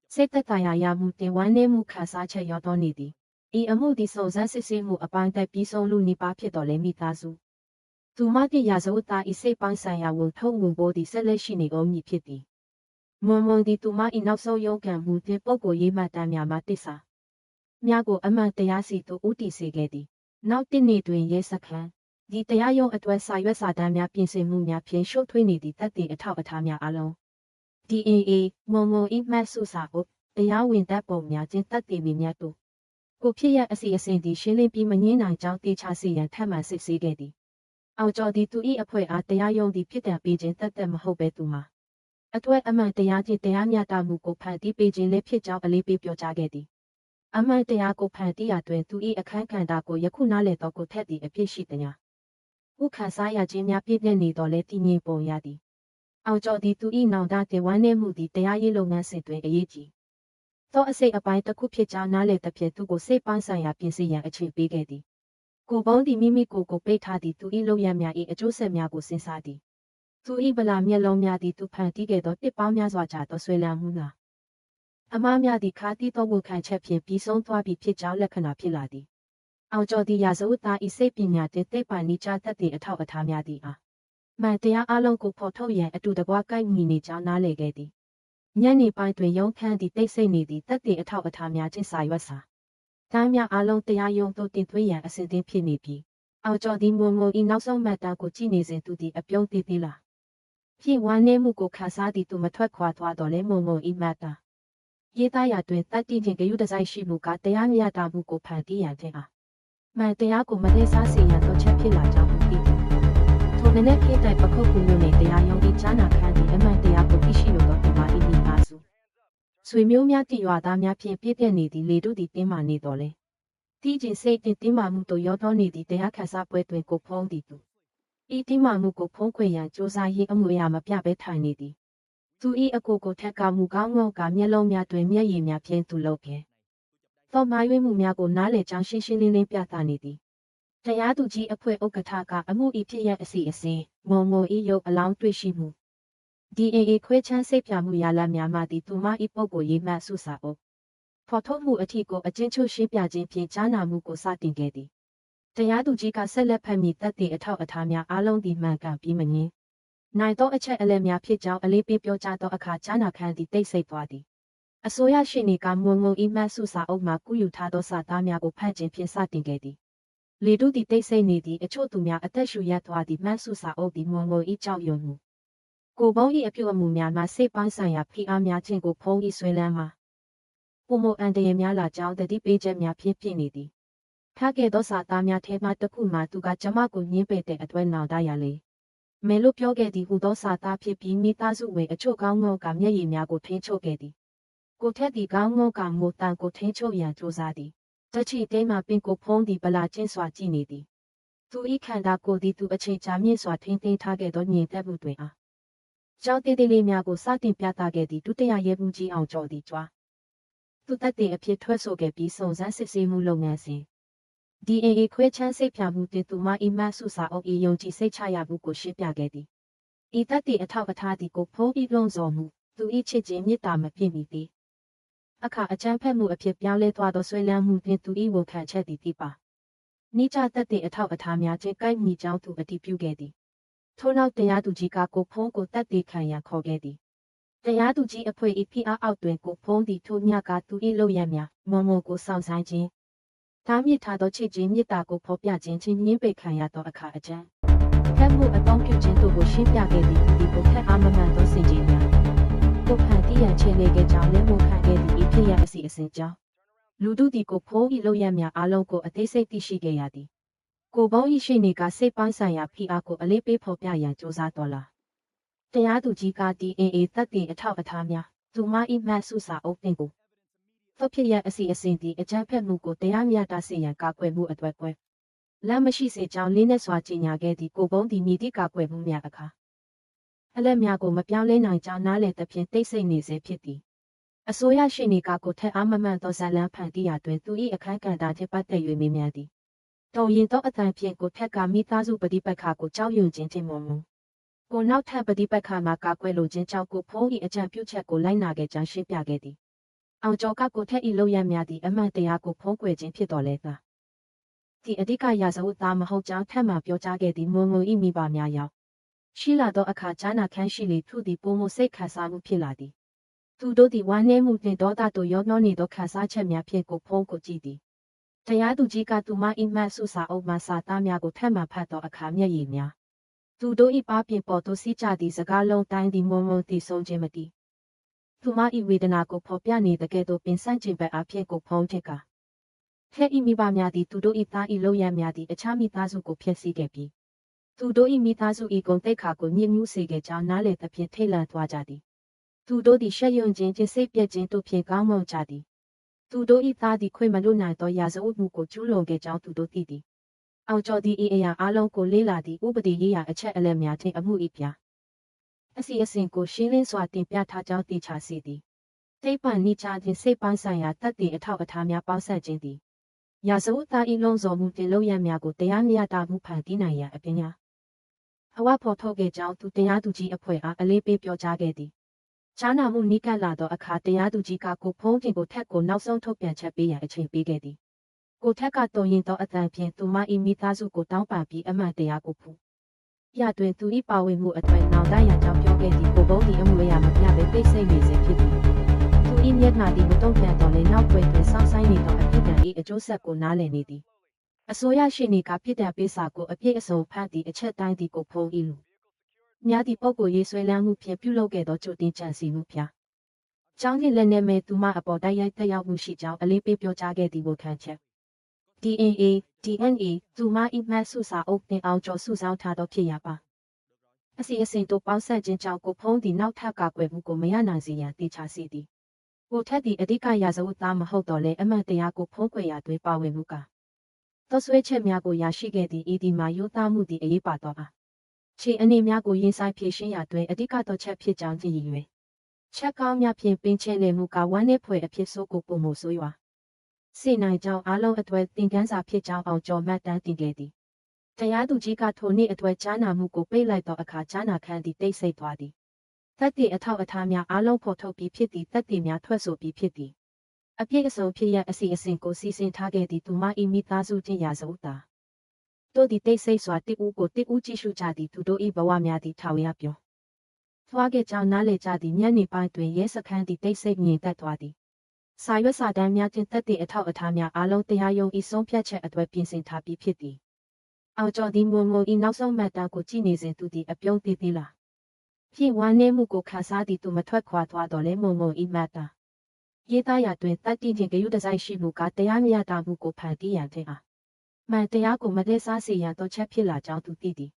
စိတ်သက်သာရာရမှုတင်ဝမ်းနည်းမှုခံစားချက်ရောက်တော်နေသည်ဤအမှုသည်စုံစမ်းစစ်ဆေးမှုအပိုင်းသက်ပြီးဆုံးလူနိပါဖြစ်တော်လဲမိသားစု သူမတိရာဇဝတ်သားဤစိတ်ပိုင်းဆိုင်ရာဝန်ထုံးဝန်ပိုးသည်ဆက်လက်ရှိနေကုန်မည်ဖြစ်သည်မွန်မွန်သည်သူမဤနောက်ဆုံးရုံးကန်မှုတွင်ပုဂ္ဂိုလ်ရေးမှတ်တမ်းများမှတိစာများကိုအမှန်တရားစီသို့ဦးတည်စေခဲ့သည်နောက်တစ်နေ့တွင်ရဲစခန်းဒီတရားရုံးအတွက်စာရွက်စာတမ်းများပြင်ဆင်မှုများဖြင့်ရှုပ်ထွေးနေသည့်တပ်တင်အထောက်အထားများအလုံး DAA မွန်မွန်ဤမှတ်စုစာအုပ်တရားဝင်တပ်ပုံများချင်းတပ်တင်မည်များတို့ကိုဖြစ်ရအစီအစဉ်သည်ရှင်းလင်းပြီးမငင်းနိုင်ကြောင်းတေချာစေရန်ထပ်မံစစ်ဆေးခဲ့သည်အောင်ကျော်သည်သူ၏အဖွဲ့အားတရားရုံးသည်ဖြစ်တံပေးခြင်းတတ်မဟုတ်ပဲသူမှာအတွက်အမှန်တရားချင်းတရားမျှတမှုကိုဖန်တီးပေးခြင်းလည်းဖြစ်ကြောင်းအလေးပေးပြောကြားခဲ့သည်အမှန်တရားကိုဖန်တီးရာတွင်သူ၏အခမ်းကဏ္ဍကိုယခုနားလည်သောကိုထက်သည့်အဖြစ်ရှိသည်ညာဥခံစားရခြင်းများပြည့်ပြည့်နေတော်လဲတည်ငြိမ်ပုံရသည်အောင်ကျော်သည်သူ၏နောင်တတင်ဝမ်းနည်းမှုသည်တရားရေးလုပ်ငန်းစဉ်တွင်အရေးကြီးသောအစိတ်အပိုင်းတစ်ခုဖြစ်ကြောင်းနားလည်သဖြင့်သူကိုစိတ်ပိုင်းဆိုင်ရာပြင်ဆင်ရန်အခြေပေးခဲ့သည်ကိုပေါင်းသည်မိမိကိုပိတ်ထားသည်သူ၏လုပ်ရများ၏အကျိုးဆက်များကိုစဉ်းစားသည်သူ၏ဗလာမျက်လုံးများသည်သူဖန်တီးခဲ့သောတစ်ပေါင်းများစွာကြာသောဆွဲလန်းမှုလားအမားများသည်ခါတီးသောဝန်ခံချက်ဖြင့်ပြီးဆုံးသွားပြီးဖြစ်ကြောင်းလက္ခဏာဖြစ်လာသည်အောင်ကျော်သည်ရာဇဝတ်သား၏စိတ်ပညာတင်သိပ္ပံနိချသက်သည့်အထောက်အထားများသည်အားမှန်တရားအလုံးကိုဖော်ထုတ်ရန်အတူတကွကိုက်ညီနေကြောင်းနားလည်ခဲ့သည်ညနေပိုင်းတွင်ရုံးခန်းသည်တိတ်ဆိတ်နေသည့်သက်သည့်အထောက်အထားများချင်းစာရွက်စာတမ်းများအလုံးတရားရုံးသို့တင်သွင်းရန်အစဉ်သင့်ဖြစ်နေပြီးအောင်ကျော်သည်မွန်မွန်၏နောက်ဆုံးမှတ်တမ်းကိုကြည့်နေစဉ်သူသည်အပြုံးသေးသေးလားဖြည့်ဝမ်းနည်းမှုကိုခန်းစားသည်သူမထွက်ခွာသွားတော့လဲမွန်မွန်၏မှတ်တမ်းရေးသားရာတွင်တတ်တည်ခြင်းဂရုတစိုက်ရှိမှုကတရားမျှတမှုကိုဖန်တီးရန်ထင်အားမှန်တရားကိုမလေးစားစေရန်တော့ချက်ဖြစ်လာကြောင်းသိထိုနည်းနဲ့ခေတ္တပခုတ်ကူမျိုးနဲ့တရားရုံး၏ကြားနာခံသည့်အမှန်တရားကိုသိရှိလိုသောဒီမှာဤမိသားစုဆွေမျိုးများတည်ရွာသားများဖြင့်ပြည့်ပြည့်နေသည့်လေတို့သည်တင်းမာနေတော်လဲတီးကျင်စိတ်တင်းမာမှုတို့ရောသောနေသည့်တရားခန်းစားပွဲတွင်ကိုဖုံးသည်သူဤတင်းမာမှုကိုဖုံးခွေရန်စ조사ရေးအမှုအရာမပြဘဲထိုင်နေသည်သူ၏အကိုကိုထက်ကမူကောင်းငေါကမျက်လုံးများတွင်မျက်ရည်များဖြင့်သူလုပ်ခဲ့သောမာရွေးမှုများကိုနားလည်ကြောင်းရှင်းရှင်းလင်းလင်းပြသနေသည်တရားသူကြီးအဖွဲ့ဥက္ကဋ္ဌကအမှုဤဖြစ်ရအစီအစဉ်မုံမုံဤရုပ်အလောင်းတွေ့ရှိမှု DAA ခွဲချမ်းစိတ်ပြမှုရလများမှသည်သူမ၏ပုဂ္ဂိုလ်ရေးမှတ်စုစာအုပ်ဖော်ထုတ်မှုအထီကိုအကျဉ်းချုပ်ရှင်းပြခြင်းဖြင့်ကြားနာမှုကိုစတင်ခဲ့သည်တရားသူကြီးကဆက်လက်ဖတ်မိတတ်သည့်အထောက်အထားများအားလုံးသည်မှန်ကန်ပြီးမငြင်းနိုင်သောအချက်အလက်များဖြစ်ကြောင်းအလေးပေးပြောကြားသောအခါကြားနာခံသည်တိတ်ဆိတ်သွားသည်အစိုးရရှိနေကမွန်မွန်ဤမှတ်စုစာအုပ်မှာကူးယူထားသောစာသားများကိုဖတ်ခြင်းဖြင့်စတင်ခဲ့သည်လေတုသည်တိတ်ဆိတ်နေသည့်အချို့သူများအသက်ရှူရပ်သွားသည့်မှတ်စုစာအုပ်သည်မွန်မွန်ဤကြောက်ရွံ့မှုကိုပေါင်း၏အပြုအမူများမှစိတ်ပိုင်းဆိုင်ရာဖိအားများခြင်းကိုဖုံး၏ဆွဲလန်းမှာပုံမအန်တရများလာကြောင်းတတိပေးချက်များဖြင့်ပြည့်နေသည်ထားခဲ့သောစာသားများထဲမှတစ်ခုမှသူကကျမကိုညှင်းပယ်တဲ့အတွက်နောင်တရလေမဲလို့ပြောခဲ့သည်ဟူသောစာသားဖြစ်ပြီးမိသားစုဝင်အချို့ကောင်းငေါကမျက်ရည်များကိုထိန်းချုပ်ခဲ့သည်ကိုထက်သည်ကောင်းငေါကငိုတန်ကိုထိန်းချုပ်ရန်ကြိုးစားသည်တချီတဲမှပင်ကိုဖုံးသည်ဗလာကျင်းစွာကြည့်နေသည်သူ၏ခန္ဓာကိုယ်သည်သူအချိန်ကြာမြင့်စွာထိန်းသိမ်းထားခဲ့သောညင်သက်မှုတွင်အားကျောင်းသေးသေးလေးများကိုစတင်ပြသခဲ့သည့်ဒုတိယရဲမှူးကြီးအောင်ကျော်သည်ကြွားသူတပ်တဲ့အဖြစ်ထွက်ဆိုခဲ့ပြီးစုံစမ်းစစ်ဆေးမှုလုပ်ငန်းစဉ် DAA ခွဲချမ်းစိတ်ဖြာမှုတင်သူမ၏မှတ်စုစာအုပ်၏ယုံကြည်စိတ်ချရမှုကိုရှင်းပြခဲ့သည်ဤတပ်တဲ့အထောက်အထားသည်ကိုဖုံးပြီးလွန်စော်မှုသူ၏ချစ်ခြင်းမေတ္တာမပြည့်မီသည်အခါအချမ်းဖက်မှုအဖြစ်ပြောင်းလဲသွားသောဆွေးလန်းမှုတွင်သူ၏ဝန်ခံချက်သည်တိပါနိကြတပ်တဲ့အထောက်အထားများချင်းကိုက်ညီကြောင်းသူအတည်ပြုခဲ့သည်ထို့နောက်တရားသူကြီးကကိုဖုံးကိုတပ်သေးခံရန်ခေါ်ခဲ့သည်တရားသူကြီးအဖွဲ့၏ဖိအားအောက်တွင်ကိုဖုံးသည်ထိုညကသူ၏လုပ်ရများမွန်မွန်ကိုဆောင်ဆိုင်ခြင်းဒါမြစ်ထားသောချစ်ခြင်းမေတ္တာကိုဖော်ပြခြင်းချင်းညှင်းပယ်ခံရသောအခါအကျမ်းဖက်မှုအပေါင်းပြုခြင်းတို့ကိုရှင်းပြခဲ့သည်ဒီကိုဖက်အားမမှန်သောစင်ခြင်းများကိုဖန်တီးရန်ချေလေခဲ့ကြောင်းလည်းဝန်ခံခဲ့သည်ဤဖြစ်ရအစီအစဉ်ကြောင့်လူတို့သည်ကိုဖုံး၏လုပ်ရများအားလုံးကိုအသေးစိတ်သိရှိခဲ့ရသည်ကိုပေါင်း၏ရှိနေကစိတ်ပိုင်းဆိုင်ရာဖိအားကိုအလေးပေးဖော်ပြရန်ကြိုးစားတော်လာတရားသူကြီးက DAA တပ်တဲ့အထောက်အထားများသူမ၏မှတ်စုစာအုပ်တင်ကိုသောဖြစ်ရအစီအစဉ်သည်အကြမ်းဖက်မှုကိုတရားမျှတစေရန်ကာကွယ်မှုအတွက်ကွယ်လက်မရှိစေကြောင်းလေးနဲ့စွာကြီးညာခဲ့သည့်ကိုပုံးသည်မြည်သည့်ကာကွယ်မှုများအခါအလက်များကိုမပြောင်းလဲနိုင်ကြောင်းနားလည်သဖြင့်တိတ်ဆိတ်နေစေဖြစ်သည်အစိုးရရှိနေကကိုထက်အားမမှန်သောဇလန်းဖန်တီးရာတွင်သူ၏အခမ်းကဏ္ဍထက်ပတ်သက်၍မေးမြန်းသည်တော်ရင်သောအတန်ဖြင့်ကိုထက်ကမိသားစုပဋိပက္ခကိုကြောက်ရွံ့ခြင်းချင်းမုံမူကိုနောက်ထပ်ပဋိပက္ခမှာကာကွယ်လိုခြင်းကြောင့်ကိုဖုံး၏အကြံပြုချက်ကိုလိုက်နာခဲ့ကြောင်းရှင်းပြခဲ့သည်အောင်ကျော်ကကိုထက်၏လုပ်ရများသည့်အမှန်တရားကိုဖုံးကွယ်ခြင်းဖြစ်တော်လဲသာ ဒီအဓိကရာဇဝတ်သားမဟုတ်ကြောင်းထပ်မံပြောကြားခဲ့သည့်မွန်ငွေဤမိဘများရောက်ရှိလာသောအခါကြားနာခန်းရှိလေသူသည်ပုံမစိတ်ခံစားမှုဖြစ်လာသည်သူတို့သည်ဝမ်းနည်းမှုနှင့်ဒေါသတို့ရောနှောနေသောခံစားချက်များဖြင့်ကိုဖုံးကိုကြည့်သည်တရားသူကြီးကသူမ၏မှတ်စုစာအုပ်မှစာသားများကိုထပ်မံဖတ်သောအခါမျက်ရည်များသူတို့၏ပါပြင်ပေါ်သို့စီးကြသည့်စကားလုံးတိုင်းသည်မွန်မွန်တည်ဆုံးခြင်းမတည်သူမ၏ဝေဒနာကိုဖော်ပြနေတကယ်သို့ပင်ဆန့်ကျင်ဘက်အဖြစ်ကိုဖုံးထစ်ကာထက်ဤမိဘများသည်သူတို့၏သား၏လုပ်ရများသည့်အခြားမိသားစုကိုဖျက်ဆီးခဲ့ပြီးသူတို့၏မိသားစု၏ဂုဏ်သိက္ခာကိုညှဉ်းညူးစေခဲ့ကြောင်းနားလည်သဖြင့်ထိတ်လန့်သွားကြသည်သူတို့သည်ရှက်ရွံ့ခြင်းစိတ်ပြည့်ခြင်းတို့ဖြင့်ကောင်းမွန်ကြသည်သူတို့၏သားသည်ခွင့်မလွတ်နိုင်သောရာဇဝတ်မှုကိုကျူးလွန်ခဲ့ကြောင်းသူတို့သိသည်အောင်ကျော်သည်ဤအရာအလုံးကိုလေးလာသည့်ဥပဒေရေးရာအချက်အလက်များထင်အမှု၏ပြအစီအစဉ်ကိုရှင်းလင်းစွာတင်ပြထားကြောင်းသိချစေသည်တိတ်ပံနိချခြင်းစိတ်ပိုင်းဆိုင်ရာတတ်သိအထောက်အထားများပေါင်းစပ်ခြင်းသည်ရာဇဝတ်သား၏လုံးစော်မှုတင်လို့ရများကိုတရားမျှတမှုဖန်တီးနိုင်ရန်အပင်ညာအဝဖော်ထုတ်ခဲ့ကြောင်းသူတရားသူကြီးအဖွဲ့အားအလေးပေးပြောကြားခဲ့သည်ချာနာမှုနိကလာသောအခါတရားသူကြီးကကိုဖုံးခြင်းကိုထက်ကိုနောက်ဆုံးထုတ်ပြန်ချက်ပေးရန်အချိန်ပေးခဲ့သည်ကိုထက်ကတုံရင်သောအတန်ဖြင့်သူမ၏မိသားစုကိုတောင်းပန်ပြီးအမှန်တရားကိုဖူးရတွင်သူ၏ပါဝင်မှုအထွေနောင်တရန်ကြောင့်ပြောခဲ့သည်ကိုဘုံသည်အမှုအရာမပြဘဲသိစိတ်နေစေဖြစ်သည်သူ၏မျက်နှာသည်မတုံ့ပြန်တော်လဲနောက်ွယ်တွင်စောင့်ဆိုင်နေသောအဖြစ်တန်၏အကျိုးဆက်ကိုနားလည်နေသည်အစိုးရရှိနေကပြစ်ဒဏ်ပေးစာကိုအပြည့်အစုံဖတ်သည့်အချက်တိုင်းသည်ကိုဖုံး၏လူများသည့်ပုဂ္ဂိုလ်ရေးဆွဲလန်းမှုဖြင့်ပြုလုပ်ခဲ့သောကြိုတင်ကြံစည်မှုဖြာကျောင်းနှင့်လက်နက်မဲ့သူမအပေါ်တိုက်ရိုက်သက်ရောက်မှုရှိကြောင်းအလေးပေးပြောကြားခဲ့သည်ကိုခံချက် DNA သူမ၏မှတ်စုစာအုပ်တင်အောင်ကျော်စုဆောင်းထားသောဖြစ်ရပါအစီအစဉ်တို့ပေါင်းစပ်ခြင်းကြောင့်ကိုဖုံးသည်နောက်ထပ်ကာကွယ်မှုကိုမရနိုင်စေရန်တေချာစေသည်ကိုထက်သည့်အဓိကရာဇဝတ်သားမဟုတ်တော့လဲအမှန်တရားကိုဖုံးကွယ်ရာတွင်ပါဝင်မှုကသောဆွေးချက်များကိုရရှိခဲ့သည့်ဤဒီမှာရိုးသားမှုသည်အရေးပါတော့ပါခြေအနေများကိုရင်ဆိုင်ဖြည့်ရှင်းရာတွင်အဓိကသောချက်ဖြစ်ကြောင်းကြည်ရွယ်ချက်ကောင်းများဖြင့်ပင်ချဲလေမှုကဝမ်းနည်းဖွယ်အဖြစ်ဆိုးကိုပုံမှုဆိုးရွာစေနိုင်ကြောင်းအားလုံးအတွက်သင်ခန်းစာဖြစ်ကြောင်းအောင်ကျော်မှတ်တမ်းတင်ခဲ့သည်တရားသူကြီးကထိုနေ့အတွက်ကြားနာမှုကိုပိတ်လိုက်သောအခါကြားနာခန်းသည်တိတ်ဆိတ်သွားသည်သက်တည်အထောက်အထားများအားလုံးဖော်ထုတ်ပြီးဖြစ်သည်သက်တည်များထွက်ဆိုပြီးဖြစ်သည်အပြည့်အစုံဖြစ်ရအစီအစဉ်ကိုစီစဉ်ထားခဲ့သည်သူမ၏မိသားစုချင်းရာဇဝတ်သားတို့သည်တိတ်ဆိတ်စွာတစ်ဦးကိုတစ်ဦးကြည့်ရှုကြသည်သူတို့၏ဘဝများသည်ထောင်ရပြောသွားခဲ့ကြောင်းနားလည်ကြသည်ညနေပိုင်းတွင်ရဲစခန်းသည်တိတ်ဆိတ်ငြိမ်သက်သွားသည်စာရွက်စာတမ်းများချင်းသက်တည်အထောက်အထားများအားလုံးတရားရုံး၏ဆုံးဖြတ်ချက်အတွက်ပြင်ဆင်ထားပြီးဖြစ်သည်အောင်ကျော်သည်မွန်ငုံ၏နောက်ဆုံးမှတ်တမ်းကိုကြည့်နေစဉ်သူသည်အပြုံးသေးသေးလားဖြင့်ဝမ်းနည်းမှုကိုခံစားသည်သူမထွက်ခွာသွားတော့လဲမွန်ငုံ၏မှတ်တမ်းရေးသားရာတွင်တတ်တည်ခြင်းဂရုတစိုက်ရှိမှုကတရားမျှတမှုကိုဖန်တီးရန်တဲ့အားမှန်တရားကိုမတည့်စားစေရန်တော့ချက်ဖြစ်လာကြောင်းသူသိသည်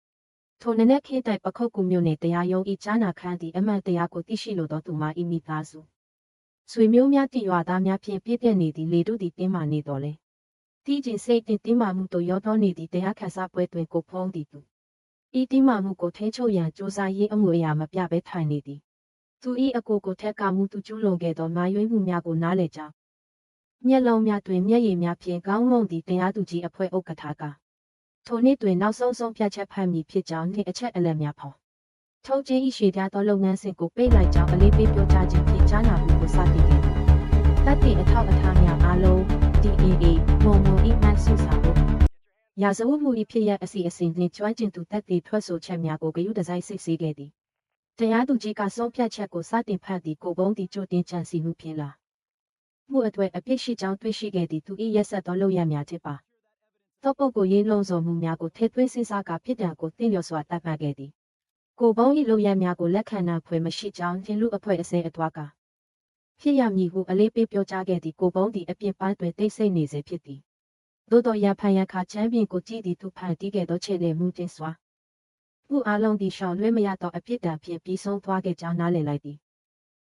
ထိုနနက်ခေတ်တိုက်ပခုတ်ကူမြို့နယ်တရားရုံး၏ကြားနာခန်းသည်အမှန်တရားကိုသိရှိလိုသောသူမ၏မိသားစုဆွေမျိုးများတည်ရွာသားများဖြင့်ပြည့်တဲ့နေသည်လေတို့သည်တင်းမာနေတော်လဲတီးကျင်စိတ်တင်းမာမှုတို့ရောသောနေသည်တရားခန့်စားပွဲတွင်ကိုဖုံးသည်သူဤတင်းမာမှုကိုထိန်းချုပ်ရန်စ조사ရေးအမှုအရာမပြဘဲထိုင်နေသည်သူ၏အကိုကိုထက်ကမှုသူကျူးလွန်ခဲ့သောမာရွေးမှုများကိုနားလည်ကြောင်းမျက်လုံးများတွင်မျက်ရည်များဖြင့်ကောင်းမွန်သည့်တရားသူကြီးအဖွဲ့ဥက္ကဋ္ဌကထိုနေ့တွင်နောက်ဆုံးဆုံးဖြတ်ချက်ဖတ်မည်ဖြစ်ကြောင်းနှင့်အချက်အလက်များဖော်ထုတ်ခြင်း၏ရှေ့ထားသောလုပ်ငန်းစဉ်ကိုပိတ်လိုက်ကြောင်းအလေးပေးပြောကြားခြင်းဖြင့်ကြားနာမှုကိုစတင်ခဲ့သည်တတ်တဲ့အထောက်အထားများအားလုံး DNA မွန်မွန်၏မှတ်စုစာအုပ်ရာဇဝတ်မှု၏ဖြစ်ရအစီအစဉ်နှင့်ကျွမ်းကျင်သူတက်သည့်ထွက်ဆိုချက်များကိုဂရုတစိုက်စစ်ဆေးခဲ့သည်တရားသူကြီးကဆုံးဖြတ်ချက်ကိုစတင်ဖတ်သည့်ကိုဘုံသည်ကြိုတင်ကြံစည်မှုဖြင့်လားမှုအတွေ့အပြစ်ရှိကြောင်းတွေ့ရှိခဲ့သည့်သူ၏ရက်ဆက်သောလုပ်ရများဖြစ်ပါသောပုဂ္ဂိုလ်ရေးလုံးစုံမှုများကိုထည့်သွင်းစဉ်းစားကာပြစ်ဒဏ်ကိုသင်လျော်စွာတတ်မှတ်ခဲ့သည်ကိုဘုံ၏လုပ်ရများကိုလက်ခံနိုင်ဖွယ်မရှိကြောင်းသင်လူအဖွဲ့အစည်းအထွားကဖြစ်ရမည်ဟုအလေးပေးပြောကြားခဲ့သည့်ကိုဘုံသည်အပြစ်ပိုင်းတွင်တိတ်ဆိတ်နေစေဖြစ်သည်သို့တော်ရဖန်ရခါချမ်းပြင်ကိုကြည့်သည်သူဖန်တီးခဲ့သောခြေလှယ်မှုချင်းစွာမှုအလုံးသည်ရှောင်လွှဲမရသောအပြစ်ဒဏ်ဖြင့်ပြီးဆုံးသွားခဲ့ကြောင်းနားလည်လိုက်သည်